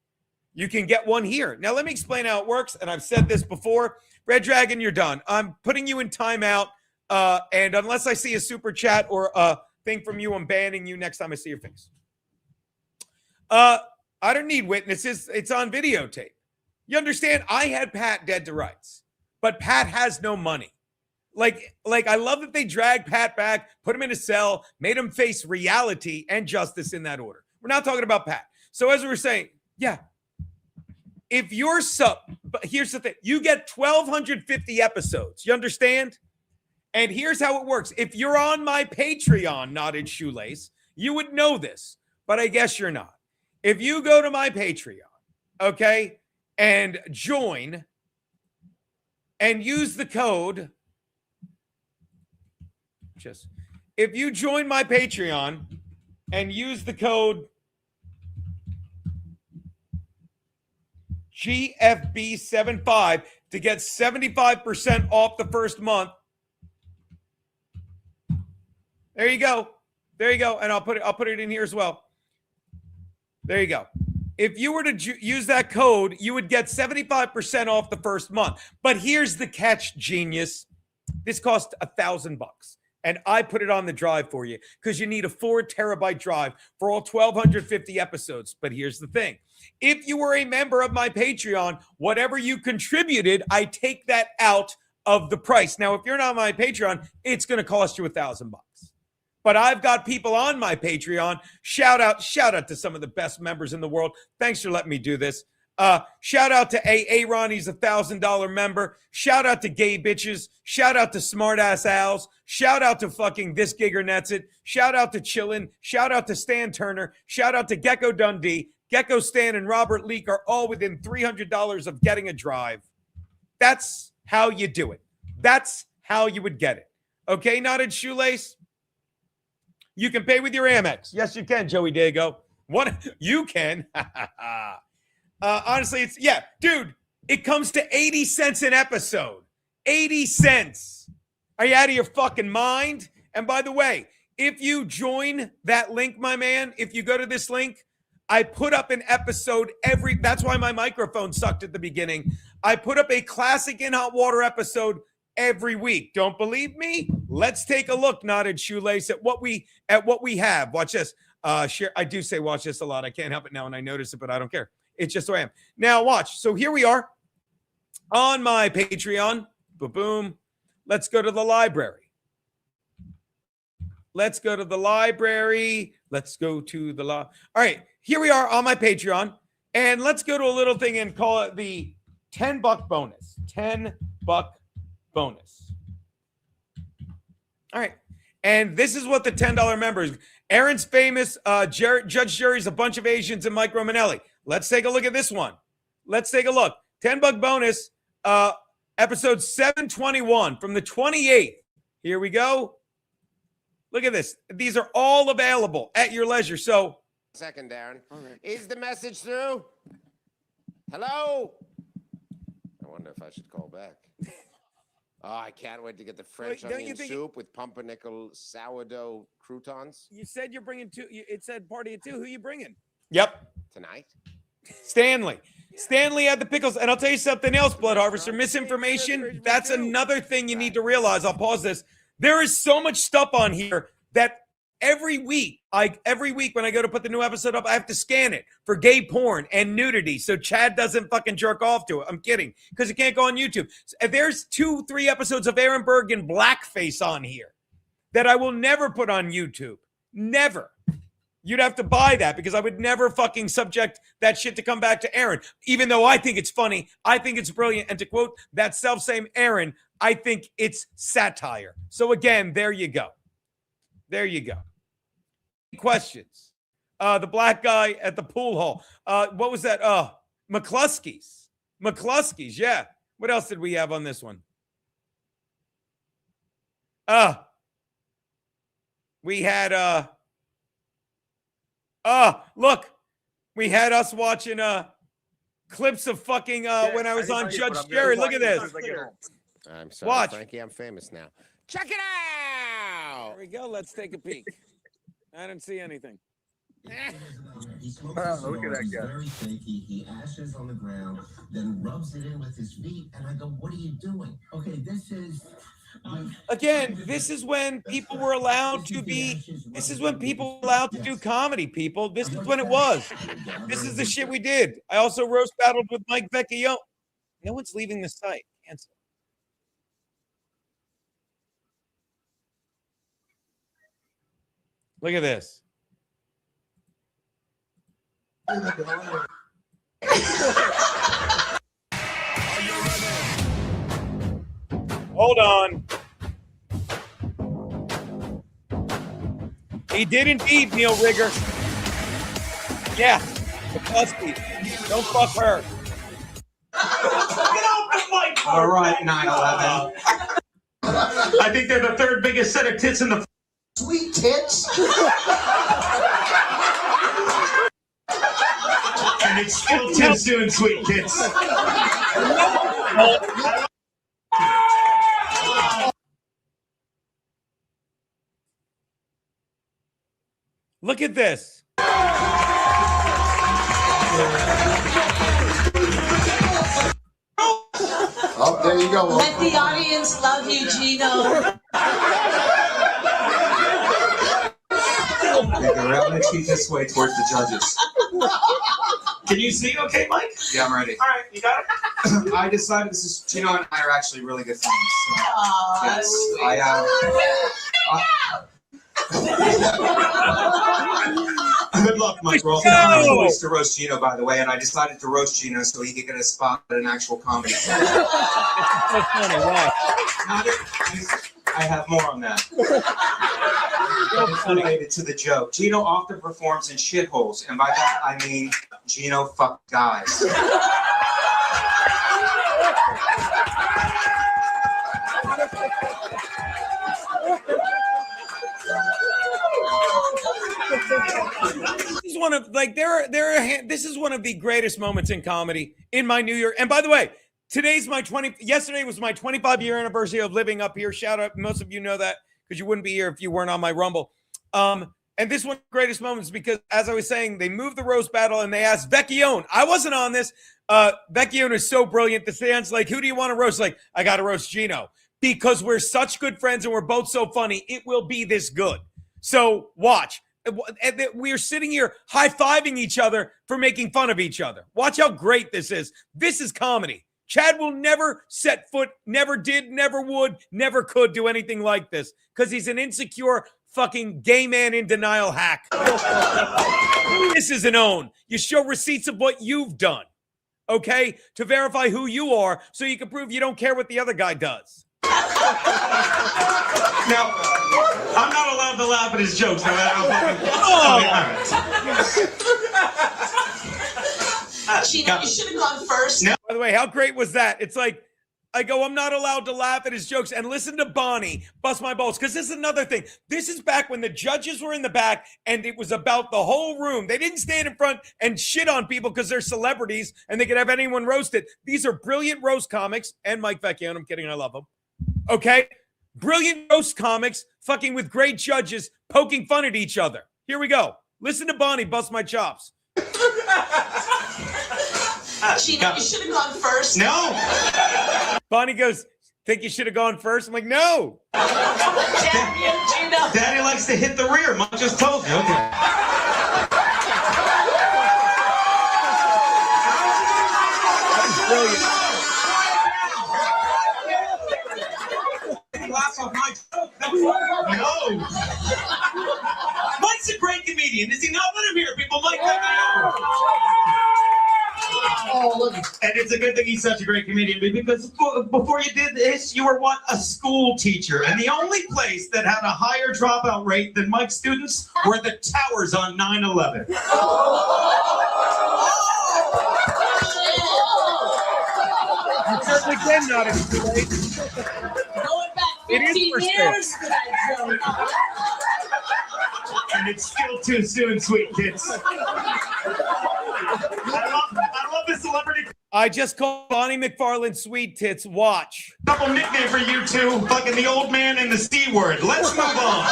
You can get one here. Now, let me explain how it works. And I've said this before. Red Dragon, you're done. I'm putting you in timeout. And unless I see a super chat or a thing from you, I'm banning you next time I see your face. I don't need witnesses. It's on videotape. You understand? I had Pat dead to rights, but Pat has no money. Like I love that they dragged Pat back, put him in a cell, made him face reality and justice in that order. We're not talking about Pat. So as we were saying, yeah, if you're but here's the thing, you get 1,250 episodes. You understand? And here's how it works. If you're on my Patreon, Knotted Shoelace, you would know this, but I guess you're not. If you go to my Patreon, okay, and join and use the code, if you join my Patreon and use the code GFB75 to get 75% off the first month. There you go. There you go. And I'll put it in here as well. There you go. If you were to use that code, you would get 75% off the first month. But here's the catch, genius. This costs $1,000. And I put it on the drive for you because you need a 4 terabyte drive for all 1,250 episodes. But here's the thing. If you were a member of my Patreon, whatever you contributed, I take that out of the price. Now, if you're not on my Patreon, it's going to cost you $1,000. But I've got people on my Patreon. Shout out to some of the best members in the world. Thanks for letting me do this. Shout out to Aaron. He's a $1,000 member. Shout out to Gay Bitches. Shout out to Smartass Owls. Shout out to fucking This Gigger Nets It. Shout out to Chillin. Shout out to Stan Turner. Shout out to Gecko Dundee. Gecko Stan and Robert Leak are all within $300 of getting a drive. That's how you do it. That's how you would get it. Okay, Knotted Shoelace? You can pay with your Amex. Yes, you can, Joey Dago. What? You can. Honestly, dude, it comes to 80 cents an episode. 80 cents. Are you out of your fucking mind? And by the way, if you join that link, my man, if you go to this link, I put up an episode that's why my microphone sucked at the beginning. I put up a classic In Hot Water episode every week. Don't believe me? Let's take a look, Knotted Shoelace, at what we have. Watch this. Share. I do say watch this a lot. I can't help it now, and I notice it, but I don't care. It's just who I am. Now watch. So here we are on my Patreon. Boom. Let's go to the library. All right. Here we are on my Patreon. And let's go to a little thing and call it the $10 bonus. $10 bonus. All right. And this is what the $10 members. Aaron's famous. Judge Jury's a bunch of Asians and Mike Romanelli. Let's take a look at this one. Let's take a look. $10 bonus. Episode 721 from the 28th. Here we go. Look at this. These are all available at your leisure. So, second, Darren. Right. Is the message through? Hello? I wonder if I should call back. Oh, I can't wait to get the French onion soup with pumpernickel sourdough croutons. You said you're bringing two. It said party of two. Who are you bringing? Yep. Tonight? Stanley. Stanley had the pickles. And I'll tell you something else, Blood Harvester. Misinformation. That's another thing you need to realize. I'll pause this. There is so much stuff on here that every week when I go to put the new episode up, I have to scan it for gay porn and nudity so Chad doesn't fucking jerk off to it. I'm kidding, because it can't go on YouTube. There's 2-3 episodes of Aaron Berg in blackface on here that I will never put on YouTube. Never. You'd have to buy that because I would never fucking subject that shit to come back to Aaron. Even though I think it's funny, I think it's brilliant. And to quote that self-same Aaron, I think it's satire. So again, there you go. There you go. Questions. The black guy at the pool hall. What was that? McCluskey's. McCluskey's, yeah. What else did we have on this one? We had look, we had us watching clips of fucking when I was on Judge Jerry. Look at this. I'm sorry, Watch. Frankie. I'm famous now. Check it out. There we go. Let's take a peek. I didn't see anything. Look at that guy. Very shaky. He ashes on the ground, then rubs it in with his feet, and I go, "What are you doing?" Okay, this is. Again, this is when people were allowed to be. This is when people were allowed to do comedy. People, this is when it was. This is the shit we did. I also roast battled with Mike Vecchione. No one's leaving the site. Cancel. Look at this. Hold on. He did indeed, Neil Rigger. Yeah, McCluskey. Don't fuck her. All right, 9/11. I think they're the third biggest set of tits in the. Sweet tits. And it's still too soon, sweet tits. Look at this. Oh, there you go. Let the audience love you, Gino. Make a round and cheat this way towards the judges. Can you see okay, Mike? Yeah, I'm ready. All right, you got it? I decided this is Gino and I are actually really good friends. So, yes, Good luck, Mike. We're all going to roast Gino, by the way, and I decided to roast Gino so he could get a spot at an actual comedy show. That's funny. Why? I have more on that. It's related to the joke. Gino often performs in shitholes, and by that I mean Gino fuck guys. This is one of this is one of the greatest moments in comedy in my New Year. And by the way, yesterday was my 25-year anniversary of living up here. Shout out, most of you know that because you wouldn't be here if you weren't on my Rumble. And this one of the greatest moments because, as I was saying, they moved the roast battle and they asked Vecchione. I wasn't on this. Vecchione is so brilliant. The stand's like, who do you want to roast? Like, I got to roast Gino because we're such good friends and we're both so funny. It will be this good. So watch. We're sitting here high-fiving each other for making fun of each other. Watch how great this is. This is comedy. Chad will never set foot, never did, never would, never could do anything like this because he's an insecure fucking gay man in denial hack. This is an own. You show receipts of what you've done, okay, to verify who you are so you can prove you don't care what the other guy does. Now, I'm not allowed to laugh at his jokes. No matter how fucking... Gino, you should have gone first. By the way, how great was that? It's like, I go, I'm not allowed to laugh at his jokes and listen to Bonnie bust my balls. Because this is another thing. This is back when the judges were in the back and it was about the whole room. They didn't stand in front and shit on people because they're celebrities and they could have anyone roasted. These are brilliant roast comics. And Mike Vecchione, I'm kidding, I love him. Okay? Brilliant roast comics fucking with great judges poking fun at each other. Here we go. Listen to Bonnie bust my chops. Gino, you should have gone first. No. Bonnie goes, think you should have gone first? I'm like, no. Daddy likes to hit the rear. Mom just told you. Okay. Brilliant. No. Mike's a great comedian. Is he not? Let him hear people. Mike. And it's a good thing he's such a great comedian because before you did this, you were what? A school teacher. And the only place that had a higher dropout rate than Mike's students were the towers on 9/11. Because again, not in too late. Going back 15 years. And it's still too soon, sweet kids. I love the celebrity I just called Bonnie McFarlane Sweet Tits. Watch. Couple nickname for you two, fucking the old man and the C word. Let's move on.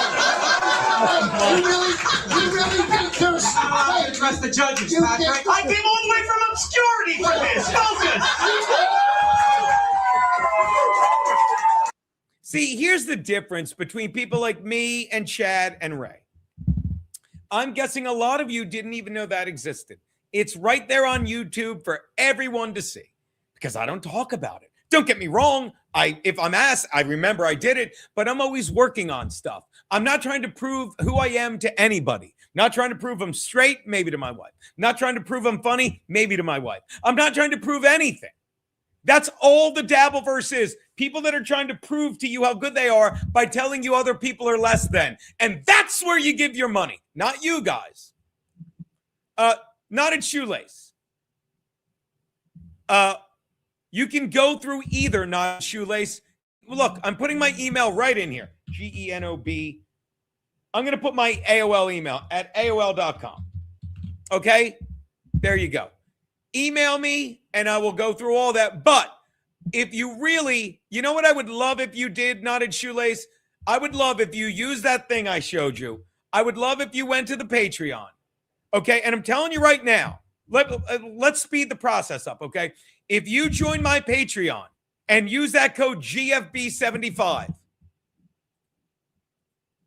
You really think there's... I don't trust the judges, Patrick. I came all the way from obscurity for this. Focus. See, here's the difference between people like me and Chad and Ray. I'm guessing a lot of you didn't even know that existed. It's right there on YouTube for everyone to see because I don't talk about it. Don't get me wrong. If I'm asked, I remember I did it, but I'm always working on stuff. I'm not trying to prove who I am to anybody. Not trying to prove I'm straight, maybe to my wife. Not trying to prove I'm funny, maybe to my wife. I'm not trying to prove anything. That's all the Dabbleverse is. People that are trying to prove to you how good they are by telling you other people are less than. And that's where you give your money. Not you guys. Not at Shoelace. You can go through either Not Shoelace. Look, I'm putting my email right in here. GENOB. I'm going to put my AOL email at AOL.com. Okay? There you go. Email me and I will go through all that. But if you really, you know what I would love if you did, Knotted Shoelace? I would love if you used that thing I showed you. I would love if you went to the Patreon. Okay? And I'm telling you right now, let's speed the process up, okay? If you join my Patreon and use that code GFB75,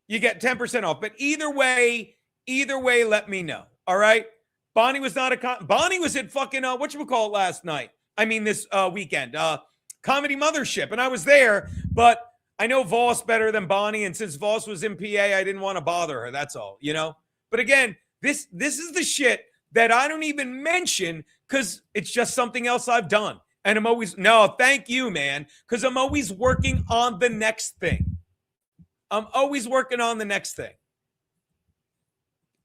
you get 10% off. But either way, let me know. All right? Bonnie was not Bonnie was at fucking whatchamacallit last night. I mean this weekend. Comedy Mothership. And I was there, but I know Voss better than Bonnie. And since Voss was in PA, I didn't want to bother her. That's all, you know? But again, this is the shit that I don't even mention because it's just something else I've done. And I'm always, no, thank you, man. Because I'm always working on the next thing. I'm always working on the next thing.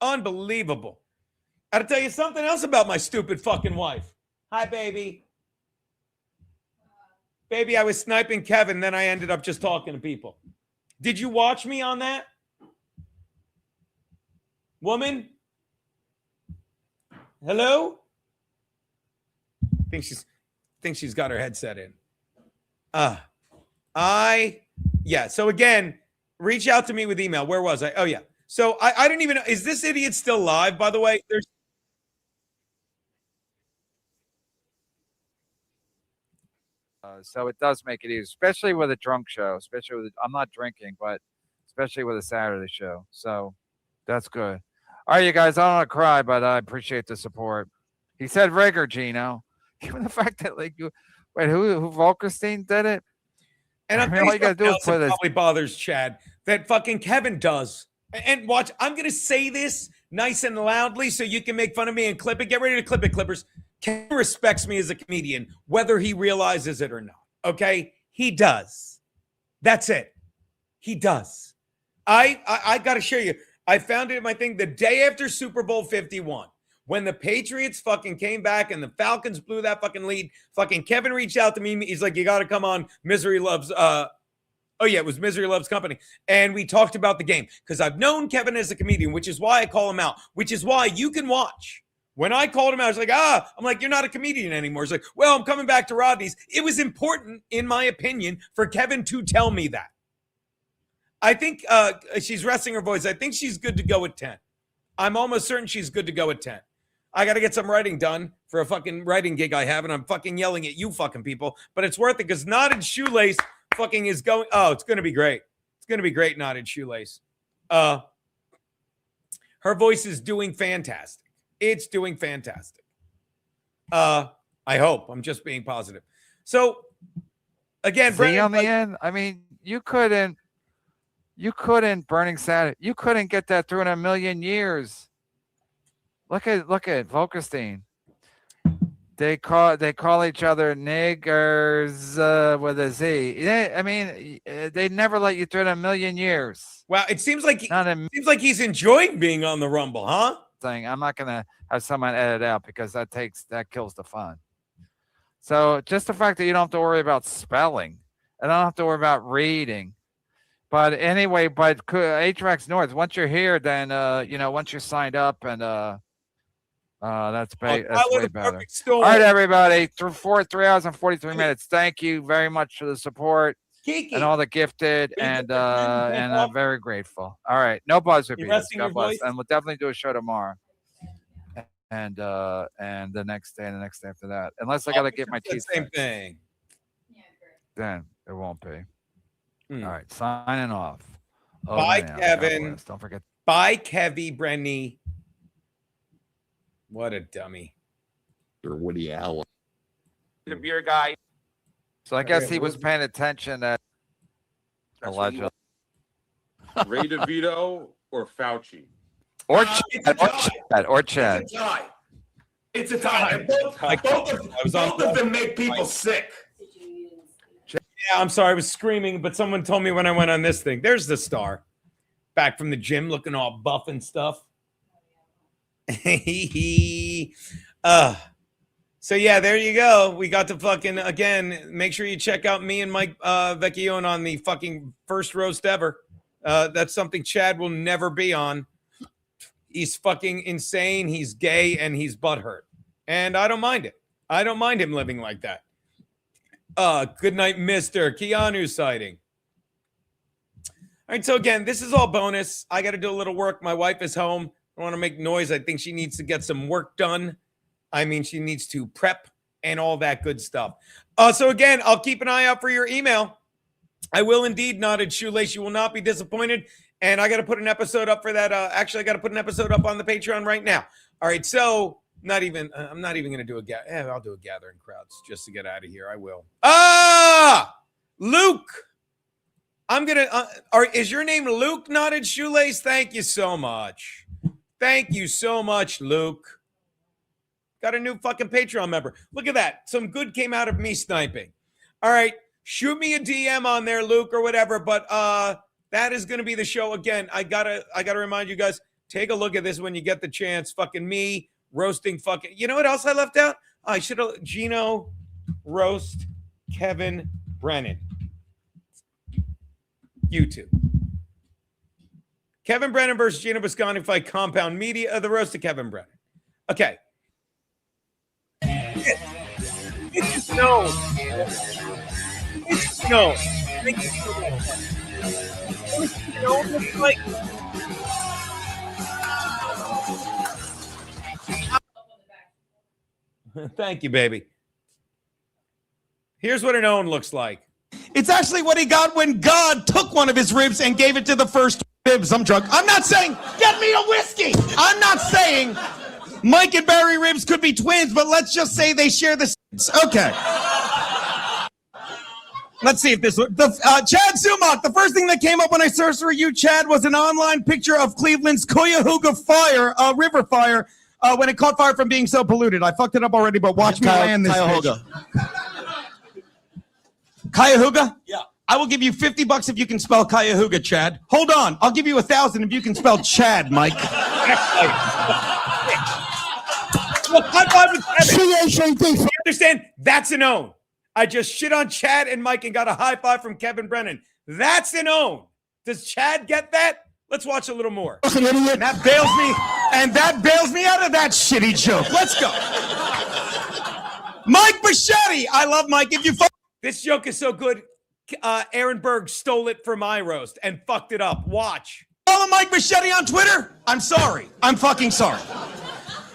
Unbelievable. I got to tell you something else about my stupid fucking wife. Hi, baby. Baby, I was sniping Kevin, then I ended up just talking to people. Did you watch me on that? Woman? Hello? Think she's got her headset in. Yeah. So again, reach out to me with email. Where was I? Oh yeah. So I don't even know. Is this idiot still live, by the way? So it does make it easy, especially with a drunk show, I'm not drinking, but especially with a Saturday show. So that's good. All right, you guys, I don't want to cry, but I appreciate the support. He said rigor, Gino. Given the fact that who Volkerstein did it? And I'm all you gotta do is put this. Probably bothers Chad that fucking Kevin does. And watch, I'm gonna say this nice and loudly so you can make fun of me and clip it. Get ready to clip it, clippers. Kevin respects me as a comedian, whether he realizes it or not. Okay, he does. That's it. He does. I gotta show you. I found it in my thing the day after Super Bowl 51. When the Patriots fucking came back and the Falcons blew that fucking lead, fucking Kevin reached out to me. He's like, you got to come on Misery Loves, it was Misery Loves Company. And we talked about the game because I've known Kevin as a comedian, which is why I call him out, which is why you can watch. When I called him out, I was like, I'm like, you're not a comedian anymore. He's like, well, I'm coming back to Rodney's. It was important, in my opinion, for Kevin to tell me that. I think she's resting her voice. I think she's good to go at 10. I'm almost certain she's good to go at 10. I got to get some writing done for a fucking writing gig I have, and I'm fucking yelling at you fucking people. But it's worth it because Knotted Shoelace fucking is going. Oh, it's going to be great. It's going to be great, Knotted Shoelace. Her voice is doing fantastic. It's doing fantastic. I hope. I'm just being positive. So, again, Brandon, on the end, I mean, you couldn't, Burning Saturday, you couldn't get that through in a million years. Look at Volkerstein. They call each other niggers with a Z. I mean, they never let you through in a million years. Wow, it seems like he's enjoying being on the Rumble, huh? I'm not gonna have someone edit out because that kills the fun. So just the fact that you don't have to worry about spelling, and I don't have to worry about reading. But anyway, Atrax North, once you're here, then once you're signed up and That's Tyler, way the better. perfect storm. All right, everybody. Through 3 hours and 43 minutes. Thank you very much for the support Kiki. and all the gifted, and I'm very grateful. All right, no buzzer beaters. God bless, and we'll definitely do a show tomorrow, and the next day and the next day after that. Unless I got to get my teeth. Same thing. Then it won't be. All right, signing off. Bye, Kevin. Don't forget. Bye, Kevy Brenny. What a dummy. Or Woody Allen. The beer guy. So I guess he was paying attention at allegedly. Ray DeVito or Fauci? Or Chad. It's a tie. Both of them make people sick. Yeah, I'm sorry. I was screaming, but someone told me when I went on this thing. There's the star. Back from the gym looking all buff and stuff. So yeah, there you go. We got to fucking, again, make sure you check out me and Mike Vecchione on the fucking first roast ever. That's something Chad will never be on. He's fucking insane. He's gay and he's butthurt. And I don't mind it. I don't mind him living like that. Good night, Mr. Keanu sighting. All right, so again, this is all bonus. I got to do a little work. My wife is home. I want to make noise. I think she needs to get some work done. I mean, she needs to prep and all that good stuff. So again, I'll keep an eye out for your email. I will indeed, Knotted Shoelace. You will not be disappointed. And I got to put an episode up for that. Actually, I got to put an episode up on the Patreon right now. All right, so I'm not even going to do a I'll do a gathering crowds just to get out of here. I will. Luke. I'm going to, is your name Luke, Knotted Shoelace? Thank you so much. Thank you so much, Luke. Got a new fucking Patreon member. Look at that. Some good came out of me sniping. All right. Shoot me a DM on there, Luke, or whatever. But that is going to be the show again. I gotta remind you guys, take a look at this when you get the chance. Fucking me roasting fucking. You know what else I left out? I should have Gino roast Kevin Brennan. YouTube. Kevin Brennan versus Gino Biscotti fight Compound Media. The roast of Kevin Brennan. Okay. It's no. It's no. Thank you so much. It's like. Thank you, baby. Here's what an own looks like. It's actually what he got when God took one of his ribs and gave it to the first ribs. I'm drunk. I'm not saying, get me a whiskey. I'm not saying Mike and Barry ribs could be twins, but let's just say they share the okay. Let's see if this Chad Sumac, the first thing that came up when I searched for you, Chad, was an online picture of Cleveland's Cuyahoga fire, river fire, when it caught fire from being so polluted. I fucked it up already, but watch me land this Cuyahoga. Cuyahoga? Yeah. I will give you $50 if you can spell Cuyahoga, Chad. Hold on. I'll give you $1,000 if you can spell Chad, Mike. Look, high five with Kevin. You understand? That's an own. I just shit on Chad and Mike and got a high five from Kevin Brennan. That's an own. Does Chad get that? Let's watch a little more. And that bails me out of that shitty joke. Let's go. Mike Bichetti. I love Mike. If you this joke is so good. Aaron Berg stole it for my roast and fucked it up. Watch. Follow Mike Bichetti on Twitter. I'm sorry. I'm fucking sorry.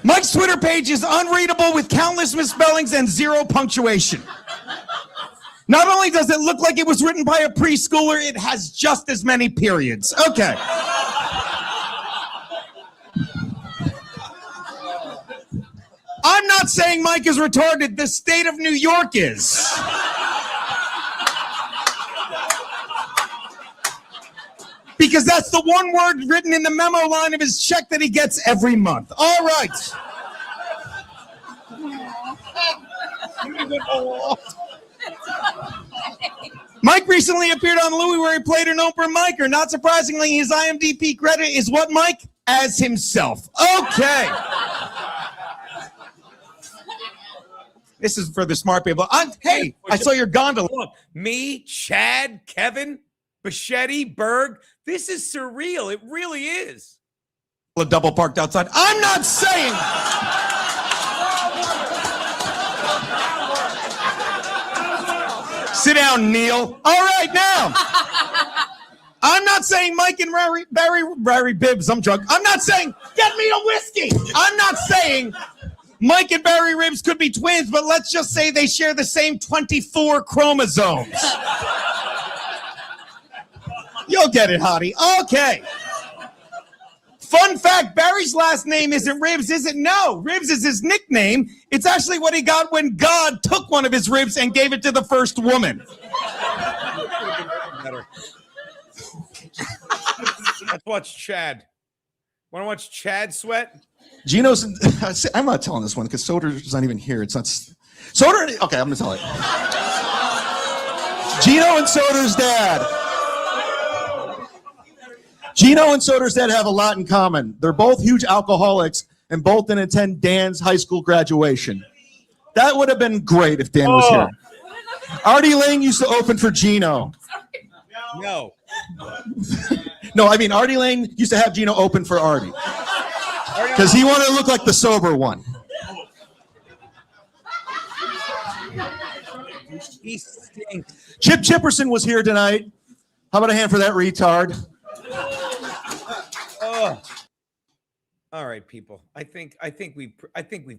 Mike's Twitter page is unreadable with countless misspellings and zero punctuation. Not only does it look like it was written by a preschooler, it has just as many periods. Okay. I'm not saying Mike is retarded. The state of New York is. Because that's the one word written in the memo line of his check that he gets every month. All right. Mike recently appeared on Louie where he played an open micer. Not surprisingly, his IMDb credit is what, Mike? As himself. Okay. This is for the smart people. Hey, I saw your gondola. Look, me, Chad, Kevin, Bichetti, Berg. This is surreal. It really is. Double parked outside. I'm not saying. Sit down, Neil. All right, now. I'm not saying Mike and Barry Bibbs, I'm drunk. I'm not saying, get me a whiskey. I'm not saying Mike and Barry Ribs could be twins, but let's just say they share the same 24 chromosomes. You'll get it, Hottie. Okay. Fun fact, Barry's last name isn't Ribs, is it? No, Ribs is his nickname. It's actually what he got when God took one of his ribs and gave it to the first woman. Let's watch Chad. Want to watch Chad sweat? Gino's, I'm not telling this one because Soder's not even here. It's not, Soder, okay, I'm going to tell it. Gino and Soder's dad. Gino and Soder's dad have a lot in common. They're both huge alcoholics and both didn't attend Dan's high school graduation. That would have been great if Dan was here. Artie Lang used to open for Gino. No. No, I mean, Artie Lang used to have Gino open for Artie. Because he wanted to look like the sober one. He stinks. Chip Chipperson was here tonight. How about a hand for that retard? Oh. All right, people. I think we've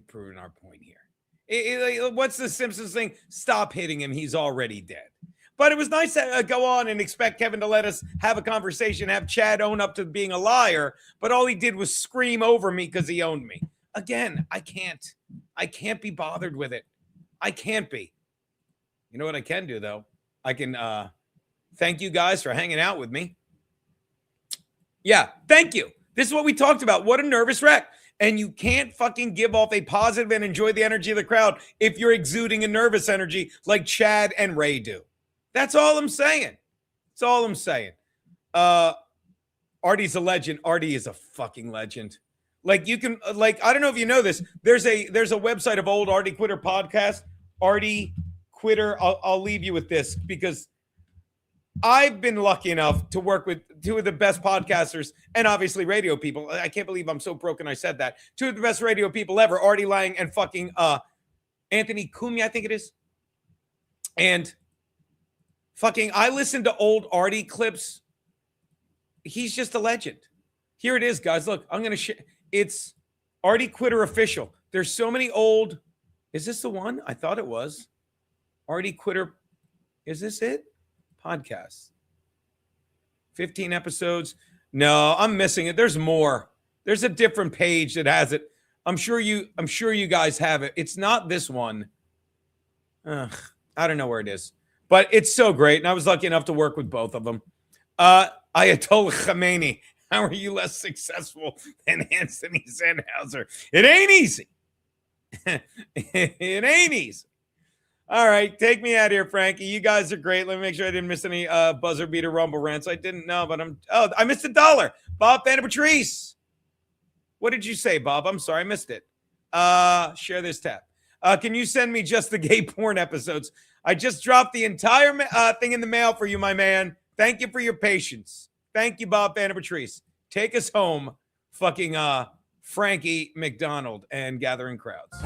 proven our point here. What's the Simpsons thing? Stop hitting him. He's already dead. But it was nice to go on and expect Kevin to let us have a conversation, have Chad own up to being a liar. But all he did was scream over me because he owned me. Again, I can't be bothered with it. I can't be. You know what I can do, though? I can thank you guys for hanging out with me. Yeah, thank you. This is what we talked about. What a nervous wreck. And you can't fucking give off a positive and enjoy the energy of the crowd if you're exuding a nervous energy like Chad and Ray do. That's all I'm saying. That's all I'm saying. Artie's a legend. Artie is a fucking legend. Like you can, like, I don't know if you know this. There's a website of old Artie Quitter podcast. Artie Quitter. I'll leave you with this because I've been lucky enough to work with two of the best podcasters and obviously radio people. I can't believe I'm so broken I said that. Two of the best radio people ever, Artie Lang and fucking Anthony Cumia, I think it is. And fucking, I listen to old Artie clips. He's just a legend. Here it is, guys. Look, I'm going to it's Artie Quitter Official. There's so many old. Is this the one? I thought it was. Artie Quitter. Is this it? Podcast. 15 episodes. No, I'm missing it. There's more. There's a different page that has it. I'm sure you guys have it. It's not this one. I don't know where it is. But it's so great. And I was lucky enough to work with both of them. Ayatollah Khamenei. How are you less successful than Anthony Sennhauser? It ain't easy. It ain't easy. All right, take me out here, Frankie. You guys are great. Let me make sure I didn't miss any buzzer beater rumble rants. I didn't know, but I missed $1. Bob Van Patrice. What did you say, Bob? I'm sorry, I missed it. Share this tab. Can you send me just the gay porn episodes? I just dropped the entire thing in the mail for you, my man. Thank you for your patience. Thank you, Bob Van Patrice. Take us home, fucking Frankie McDonald and Gathering Crowds.